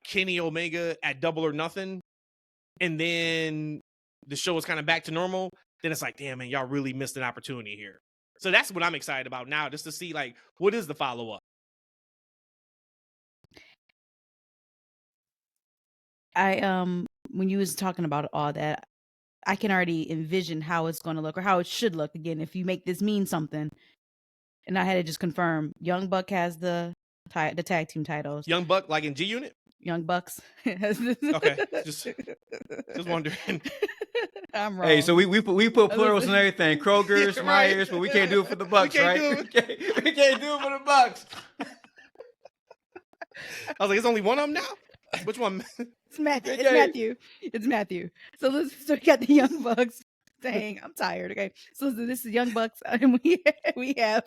Kenny Omega at Double or Nothing, and then the show is kind of back to normal, then it's like, damn, man, y'all really missed an opportunity here. So that's what I'm excited about now, just to see, like, what is the follow-up? When you was talking about all that, I can already envision how it's going to look, or how it should look, again, if you make this mean something. And I had to just confirm, Young Buck has the tag team titles. Young Buck, like in G Unit? Young Bucks. Okay, just wondering. I'm wrong. Hey, so we put plurals and everything. Kroger's, right. Myers, but we can't do it for the Bucks, right? We can't do it for the Bucks. I was like, it's only one of them now? Which one? It's Matthew. It's Matthew. It's Matthew. So we got the Young Bucks. Dang, I'm tired. Okay, so this is Young Bucks, and we have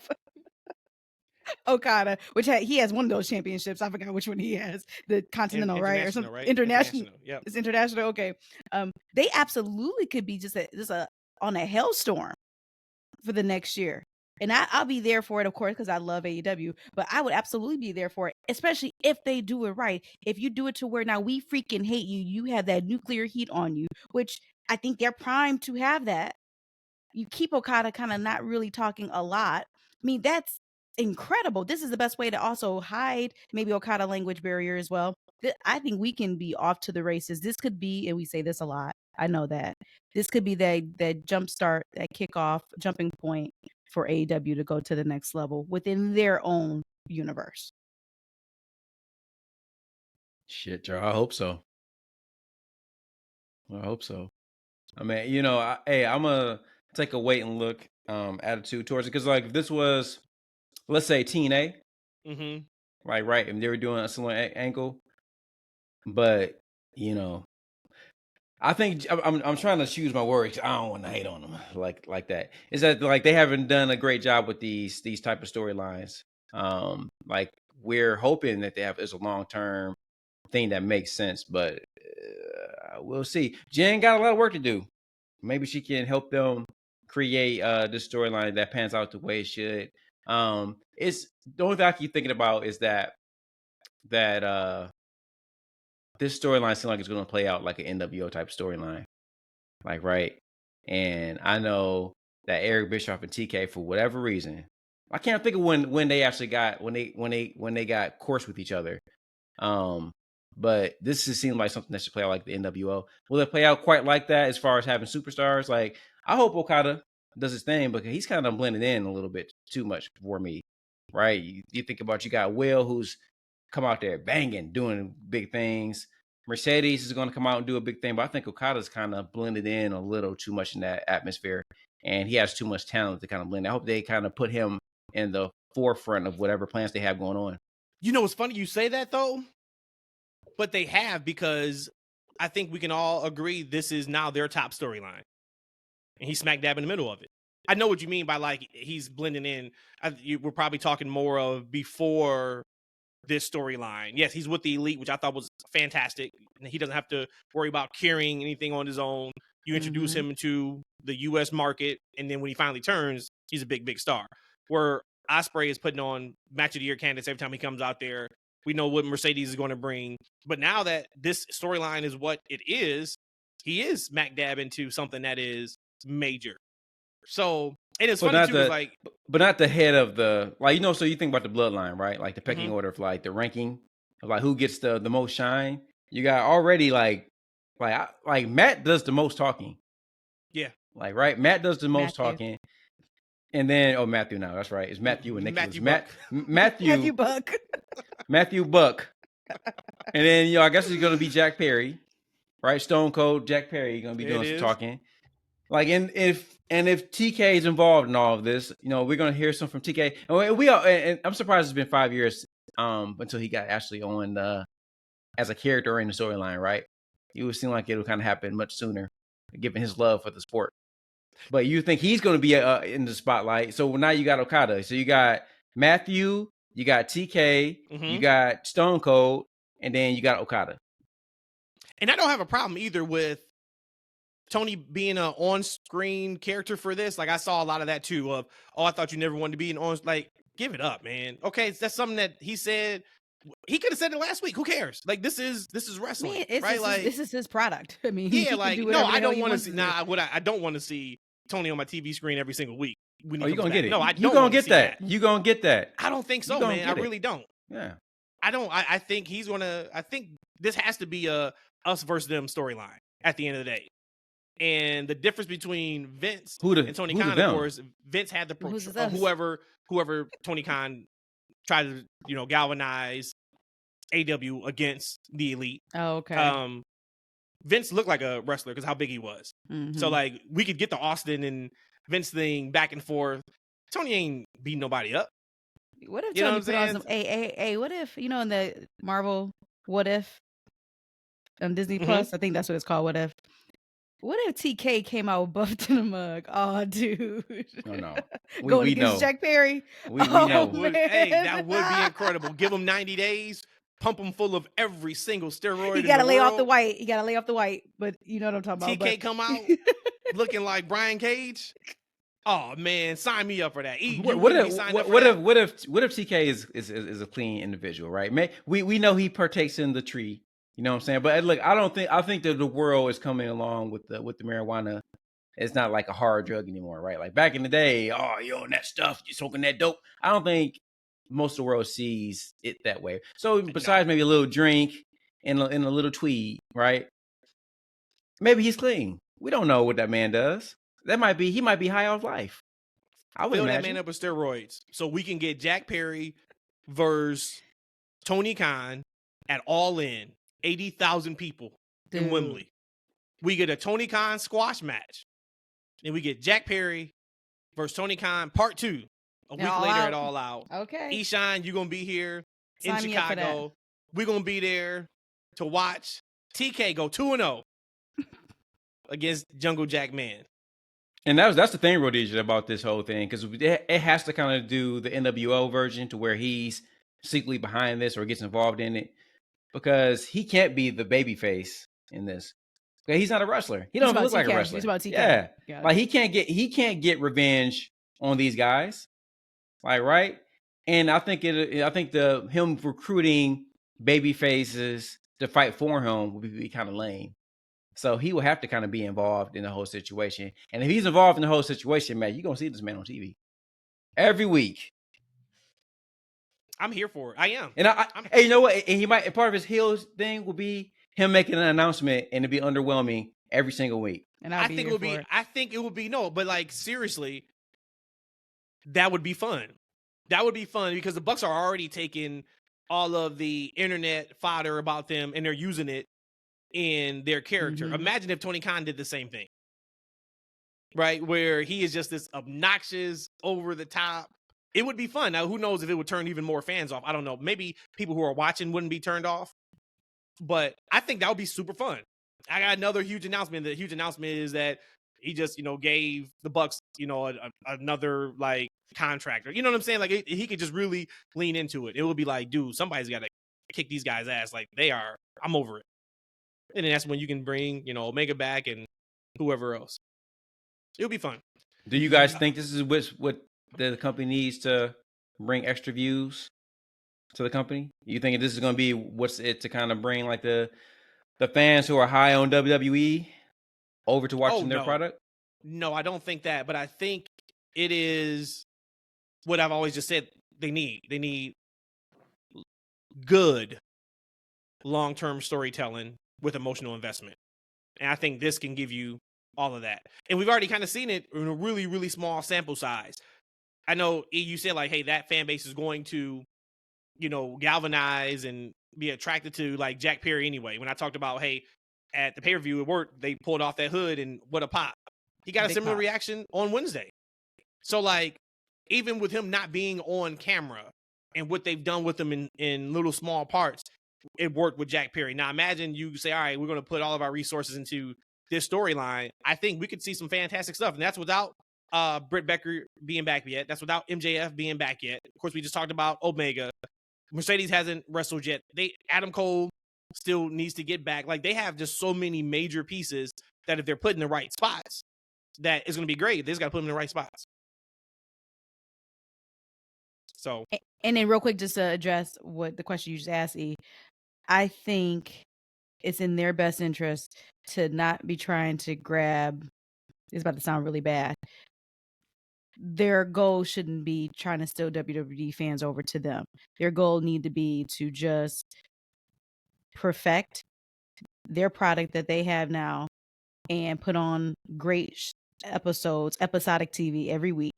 Okada, which he has one of those championships. I forgot which one he has. The Continental, right, or something? Right? International. Yep. It's international. Okay. They absolutely could be just on a hellstorm for the next year. And I'll be there for it, of course, because I love AEW. But I would absolutely be there for it, especially if they do it right. If you do it to where now we freaking hate you, you have that nuclear heat on you, which I think they're primed to have that. You keep Okada kind of not really talking a lot. I mean, that's incredible. This is the best way to also hide maybe Okada language barrier as well. I think we can be off to the races. This could be, and we say this a lot, I know that this could be that jump start, that kickoff, jumping point for AEW to go to the next level within their own universe. Shit, Joe. I hope so. I hope so. I mean, you know, I'm gonna take a wait and look attitude towards it, because like if this was, let's say, TNA, right, and they were doing a similar angle, but you know, I think I'm trying to choose my words. I don't want to hate on them like that. Is that like they haven't done a great job with these type of storylines? Like we're hoping that they have is a long-term thing that makes sense, but we'll see. Jen got a lot of work to do. Maybe she can help them create this storyline that pans out the way it should. It's the only thing I keep thinking about is that this storyline seems like it's going to play out like an NWO type storyline, like right. And I know that Eric Bischoff and TK, for whatever reason, I can't think of when they actually got when they got course with each other. But this just seems like something that should play out like the NWO. Will it play out quite like that as far as having superstars? Like I hope Okada does his thing, because he's kind of blended in a little bit too much for me, right? You think about, you got Will, who's come out there banging, doing big things. Mercedes is going to come out and do a big thing, but I think Okada's kind of blended in a little too much in that atmosphere, and he has too much talent to kind of blend. I hope they kind of put him in the forefront of whatever plans they have going on. You know, it's funny you say that though, but they have, because I think we can all agree this is now their top storyline, and he's smack dab in the middle of it. I know what you mean by like he's blending in. We're probably talking more of before this storyline. Yes, he's with the Elite, which I thought was fantastic. He doesn't have to worry about carrying anything on his own. You introduce him into the U.S. market, and then when he finally turns, he's a big star. Where Ospreay is putting on match of the year candidates every time he comes out there. We know what Mercedes is going to bring. But now that this storyline is what it is, he is smack dab into something that is major. So it is funny too, but not the head of the, like, you know, so you think about the bloodline, right? Like the pecking order of like the ranking of like who gets the most shine. You got already like Matt does the most talking. Yeah. Like, right. Matt does the most talking. And then, Matthew now, that's right. It's Matthew and Nicholas. Matthew Buck. Matthew Buck. And then, you know, I guess it's going to be Jack Perry, right? Stone Cold Jack Perry going to be doing some talking. Like, and if TK is involved in all of this, you know, we're going to hear some from TK. And I'm surprised it's been 5 years until he got actually on as a character in the storyline, right? It would seem like it would kind of happen much sooner, given his love for the sport. But you think he's going to be in the spotlight. So now you got Okada. So you got Matthew, you got TK, you got Stone Cold, and then you got Okada. And I don't have a problem either with Tony being an on-screen character for this. Like, I saw a lot of that too of, I thought you never wanted to be an on, like, give it up, man. Okay, that's something that he said. He could have said it last week. Who cares? Like, this is wrestling, right? Like, this is his product. I mean, yeah, like, no, I don't want to see. I don't want to see Tony on my TV screen every single week. You're gonna get it. No, I don't. You're gonna get that. You're gonna get that. I don't think so, man. I really don't. Yeah. I don't. I think he's gonna. I think this has to be a us versus them storyline at the end of the day. And the difference between Vince and Tony Khan, of course, Vince had the whoever Tony Khan tried to, you know, galvanize AW against the Elite. Oh, okay. Vince looked like a wrestler because how big he was. So like we could get the Austin and Vince thing back and forth. Tony ain't beating nobody up. What if Tony put on some? Hey, what if, you know, in the Marvel What If on Disney Mhm. Plus. I think that's what it's called. What if TK came out buffed in a mug? Oh, dude. Oh no. Going We against know. Jack Perry. We Oh, know. That would be incredible. Give him 90 days, pump him full of every single steroid He in got to the lay world. off the white. He got to lay off the white. But you know what I'm talking about. TK come out looking like Brian Cage. Oh man, sign me up for that. You What wouldn't if be signed up for that? what if TK is a clean individual, right? We know he partakes in the tree. You know what I'm saying? But look, I think that the world is coming along with the marijuana. It's not like a hard drug anymore, right? Like back in the day, oh, you on that stuff, you smoking that dope. I don't think most of the world sees it that way. So besides maybe a little drink and a little tweed, right? Maybe he's clean. We don't know what that man does. He might be high off life. I would Fill imagine. that man up with steroids so we can get Jack Perry versus Tony Khan at All In, 80,000 people in Dude. Wembley. We get a Tony Khan squash match. Then we get Jack Perry versus Tony Khan part 2 a week All later Out. at All Out. Okay. Eshaun, you're going to be here Sign in me up for that. Chicago. We're going to be there to watch TK go 2-0 against Jungle Jack Man. And that's the thing, Rhodesia, about this whole thing, because it has to kind of do the NWO version to where he's secretly behind this or gets involved in it, because he can't be the baby face in this. Okay, he's not a wrestler. He don't even look like a wrestler. He's about TK. Yeah, like he can't get revenge on these guys, like, right? And I think him recruiting baby faces to fight for him would be kind of lame. So he will have to kind of be involved in the whole situation. And if he's involved in the whole situation, man, you're going to see this man on TV every week. I'm here for it. I am. And hey, you know what? And he might, part of his heel thing will be him making an announcement, and it'll be underwhelming every single week. And I think it would be no, but like seriously, that would be fun. That would be fun because the Bucks are already taking all of the internet fodder about them and they're using it in their character. Mhm. Imagine if Tony Khan did the same thing, right? Where he is just this obnoxious, over the top. It would be fun. Now, who knows if it would turn even more fans off? I don't know. Maybe people who are watching wouldn't be turned off, but I think that would be super fun. I got another huge announcement. The huge announcement is that he just, gave the Bucks, another like contractor. You know what I'm saying? Like he could just really lean into it. It would be like, dude, somebody's got to kick these guys' ass. Like I'm over it. And then that's when you can bring, Omega back and whoever else. It'll be fun. Do you guys think this is what the company needs to bring extra views to the company? You think this is going to be what's it to kind of bring like the fans who are high on WWE over to watching their product? No, I don't think that. But I think it is what I've always just said they need. They need good long-term storytelling with emotional investment. And I think this can give you all of that. And we've already kind of seen it in a really, really small sample size. I know you said like, hey, that fan base is going to, galvanize and be attracted to like Jack Perry anyway. When I talked about, hey, at the pay-per-view at work, they pulled off that hood and what a pop. He got a similar reaction on Wednesday. So like, even with him not being on camera and what they've done with him in little small parts, it worked with Jack Perry. Now imagine you say, all right, we're going to put all of our resources into this storyline. I think we could see some fantastic stuff. And that's without Britt Baker being back yet. That's without MJF being back yet. Of course, we just talked about Omega. Mercedes hasn't wrestled yet. Adam Cole still needs to get back. Like they have just so many major pieces that if they're put in the right spots, that is going to be great. They just got to put them in the right spots. So, and then real quick, just to address what the question you just asked, E, I think it's in their best interest to not be trying to grab. It's about to sound really bad. Their goal shouldn't be trying to steal WWE fans over to them. Their goal need to be to just perfect their product that they have now and put on great episodes, episodic TV every week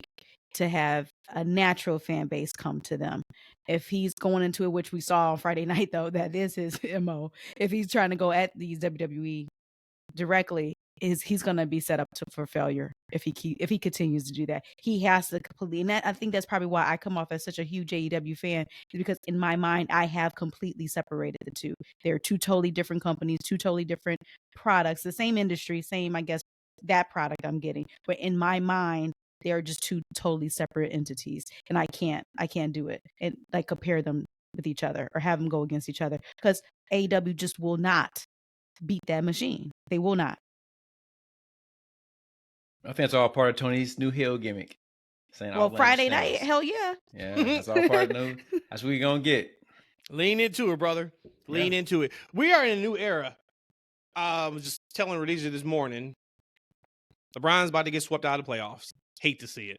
to have a natural fan base come to them. If he's going into it, which we saw on Friday night, though, that is his MO. If he's trying to go at these WWE directly, he's going to be set up for failure if he continues to do that. He has to completely, and I think that's probably why I come off as such a huge AEW fan, is because in my mind I have completely separated the two. They're two totally different companies, two totally different products, the same industry, same, I guess, that product I'm getting, but in my mind they are just two totally separate entities, and I can't do it and like compare them with each other or have them go against each other, because AEW just will not beat that machine. They will not. I think it's all part of Tony's new heel gimmick. Saying Well, Friday things. night, hell yeah. Yeah, that's all part of new. That's what we're going to get. Lean into it, brother. Lean into it. We are in a new era. I was just telling Rhodesia this morning, LeBron's about to get swept out of the playoffs. Hate to see it.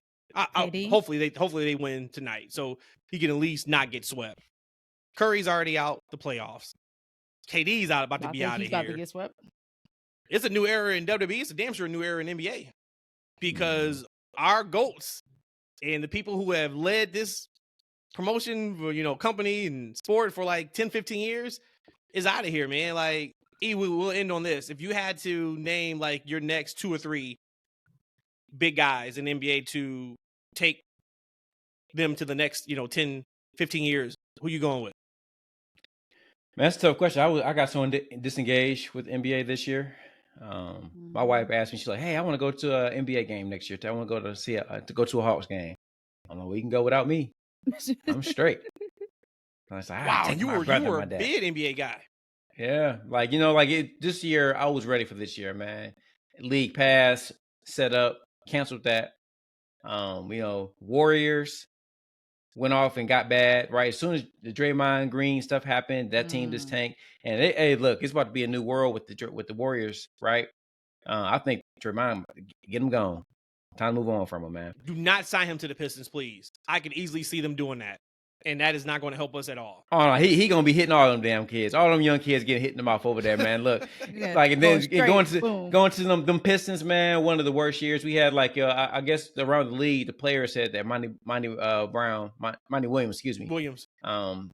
Hopefully they win tonight, so he can at least not get swept. Curry's already out the playoffs. KD's about to be out of here. About to get swept. It's a new era in WWE. It's a damn sure new era in NBA. Because our GOATs and the people who have led this promotion, company and sport for like 10, 15 years is out of here, man. Like, we'll end on this. If you had to name like your next 2 or 3 big guys in NBA to take them to the next, 10, 15 years, who you going with? Man, that's a tough question. I got someone disengaged with NBA this year. My wife asked me, she's like, "Hey, I want to go to an NBA game next year. I want to go to a Hawks game." I'm like, "Well, you can go without me. I'm straight." I was like, "Wow, you were a big NBA guy." Yeah, this year I was ready for this year, man. League pass set up, canceled that. Warriors went off and got bad, right? As soon as the Draymond Green stuff happened, that team just tanked. And hey, look, it's about to be a new world with the Warriors, right? I think Draymond, get him gone. Time to move on from him, man. Do not sign him to the Pistons, please. I could easily see them doing that, and that is not going to help us at all. Oh no, he gonna be hitting all them damn kids. All them young kids getting hitting them off over there, man. Look, and then going to them Pistons, man. One of the worst years we had. I guess around the league, the players said that Monty Williams,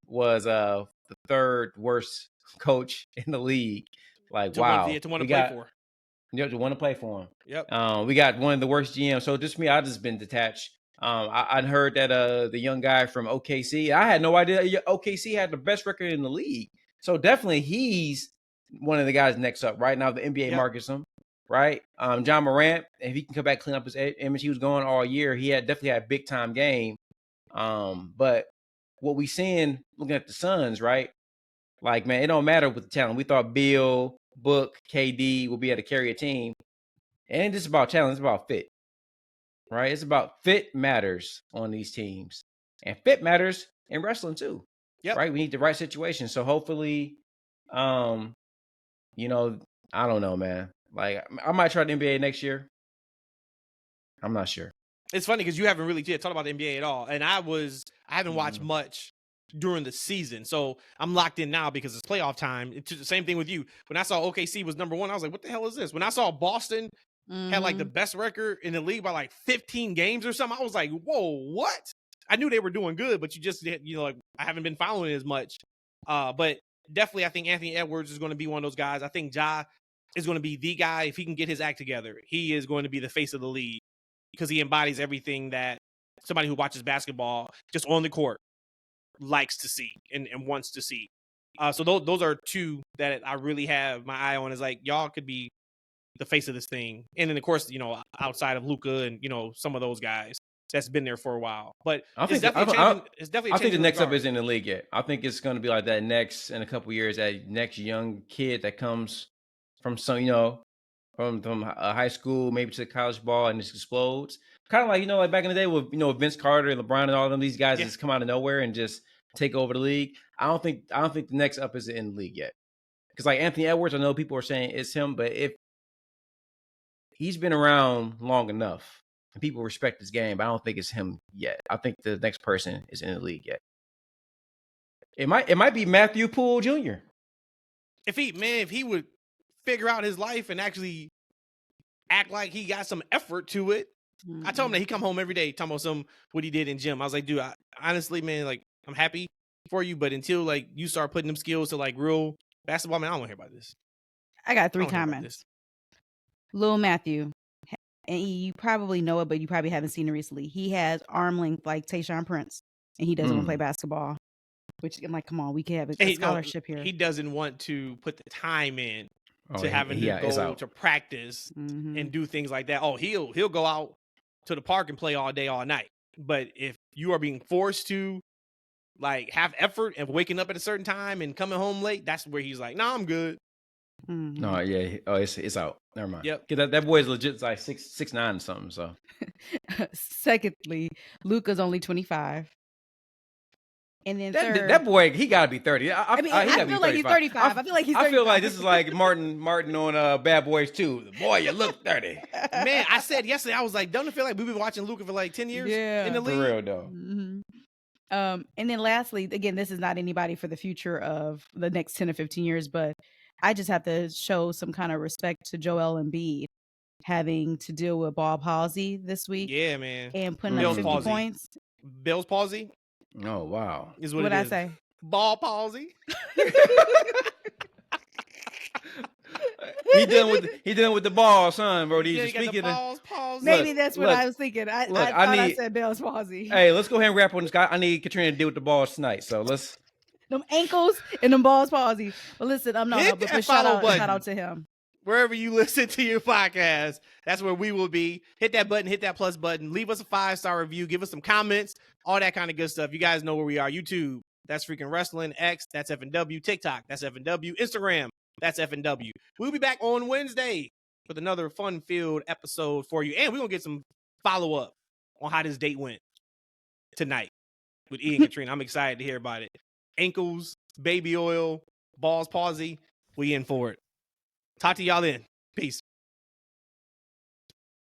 was the 3rd worst coach in the league. To want to play for. Yep, to want to play for him. Yep. We got one of the worst GMs. So just me, I just been detached. I heard that the young guy from OKC, I had no idea OKC had the best record in the league. So definitely he's one of the guys next up. Right now the NBA markets him, right? John Morant, if he can come back, clean up his image, he was going all year. He definitely had a big time game. But what we seeing looking at the Suns, right? Like, man, it don't matter with the talent. We thought Bill, Book, KD will be able to carry a team. It ain't just about talent, it's about fit. Right? It's about fit matters on these teams. And fit matters in wrestling too. Yep. Right? We need the right situation. So hopefully, I don't know, man. Like, I might try the NBA next year. I'm not sure. It's funny because you haven't really talked about the NBA at all. And I haven't watched much during the season. So I'm locked in now because it's playoff time. It's the same thing with you. When I saw OKC was number 1, I was like, what the hell is this? When I saw Boston had like the best record in the league by like 15 games or something, I was like, whoa, what? I knew they were doing good, but I haven't been following it as much. But definitely I think Anthony Edwards is going to be one of those guys. I think Ja is going to be the guy. If he can get his act together, he is going to be the face of the league because he embodies everything that somebody who watches basketball just on the court likes to see and wants to see. So those are 2 that I really have my eye on, is like, y'all could be the face of this thing. And then of course, outside of Luka and, some of those guys that's been there for a while, but I think the next up isn't in the league yet. I think it's going to be like that next in a couple of years, that next young kid that comes from some, from high school, maybe to college ball, and just explodes. Kind of like, like back in the day with, Vince Carter and LeBron and all of them, these guys just come out of nowhere and just take over the league. I don't think the next up is in the league yet. Because like Anthony Edwards, I know people are saying it's him, but if he's been around long enough and people respect his game, but I don't think it's him yet. I think the next person is in the league yet. It might be Matthew Poole Jr. If he would figure out his life and actually act like he got some effort to it. I told him that he come home every day talking about what he did in gym. I was like, dude, honestly, man, like, I'm happy for you, but until like you start putting them skills to like real basketball, man, I don't want to hear about this. I got 3 comments. Lil Matthew, and you probably know it, but you probably haven't seen it recently. He has arm length like Tayshaun Prince, and he doesn't want to play basketball. Which I'm like, come on, we can have a scholarship here. He doesn't want to put the time in to having to go to practice and do things like that. Oh, he'll go out to the park and play all day, all night. But if you are being forced to like have effort and waking up at a certain time and coming home late, that's where he's like, "No, I'm good." No, yeah. Oh, it's out. Never mind. Yep. That boy is legit like 6'9" or something. So. Secondly, Luka's only 25. And then that boy, he gotta be 30. I feel like he's 35. I feel like he's 35. I feel like this is like Martin on Bad Boys 2. Boy, you look 30. Man, I said yesterday, I was like, don't it feel like we've been watching Luka for like 10 years in the league? For real, though. And then lastly, again, this is not anybody for the future of the next 10 or 15 years, but I just have to show some kind of respect to Joel Embiid having to deal with ball palsy this week. Yeah, man. And putting up 50 points. Bell's palsy? Oh, wow. Is what What'd it I is. say? Ball palsy. He dealing with the ball, son, bro. Yeah, speaking the balls palsy. Maybe that's what I was thinking. I thought I said Bell's palsy. Hey, let's go ahead and wrap on this guy. I need Katrina to deal with the balls tonight. So let's them ankles and them balls palsy. But listen, I'm not but shout out to him. Wherever you listen to your podcast, that's where we will be. Hit that button, hit that plus button. Leave us a 5-star review. Give us some comments, all that kind of good stuff. You guys know where we are. YouTube, that's Freaking Wrestling. X, that's FNW. TikTok, that's FNW. Instagram, that's FNW. We'll be back on Wednesday with another fun-filled episode for you. And we're going to get some follow-up on how this date went tonight with E and Katrina. I'm excited to hear about it. Ankles, baby oil, balls palsy. We in for it. Talk to y'all then. Peace.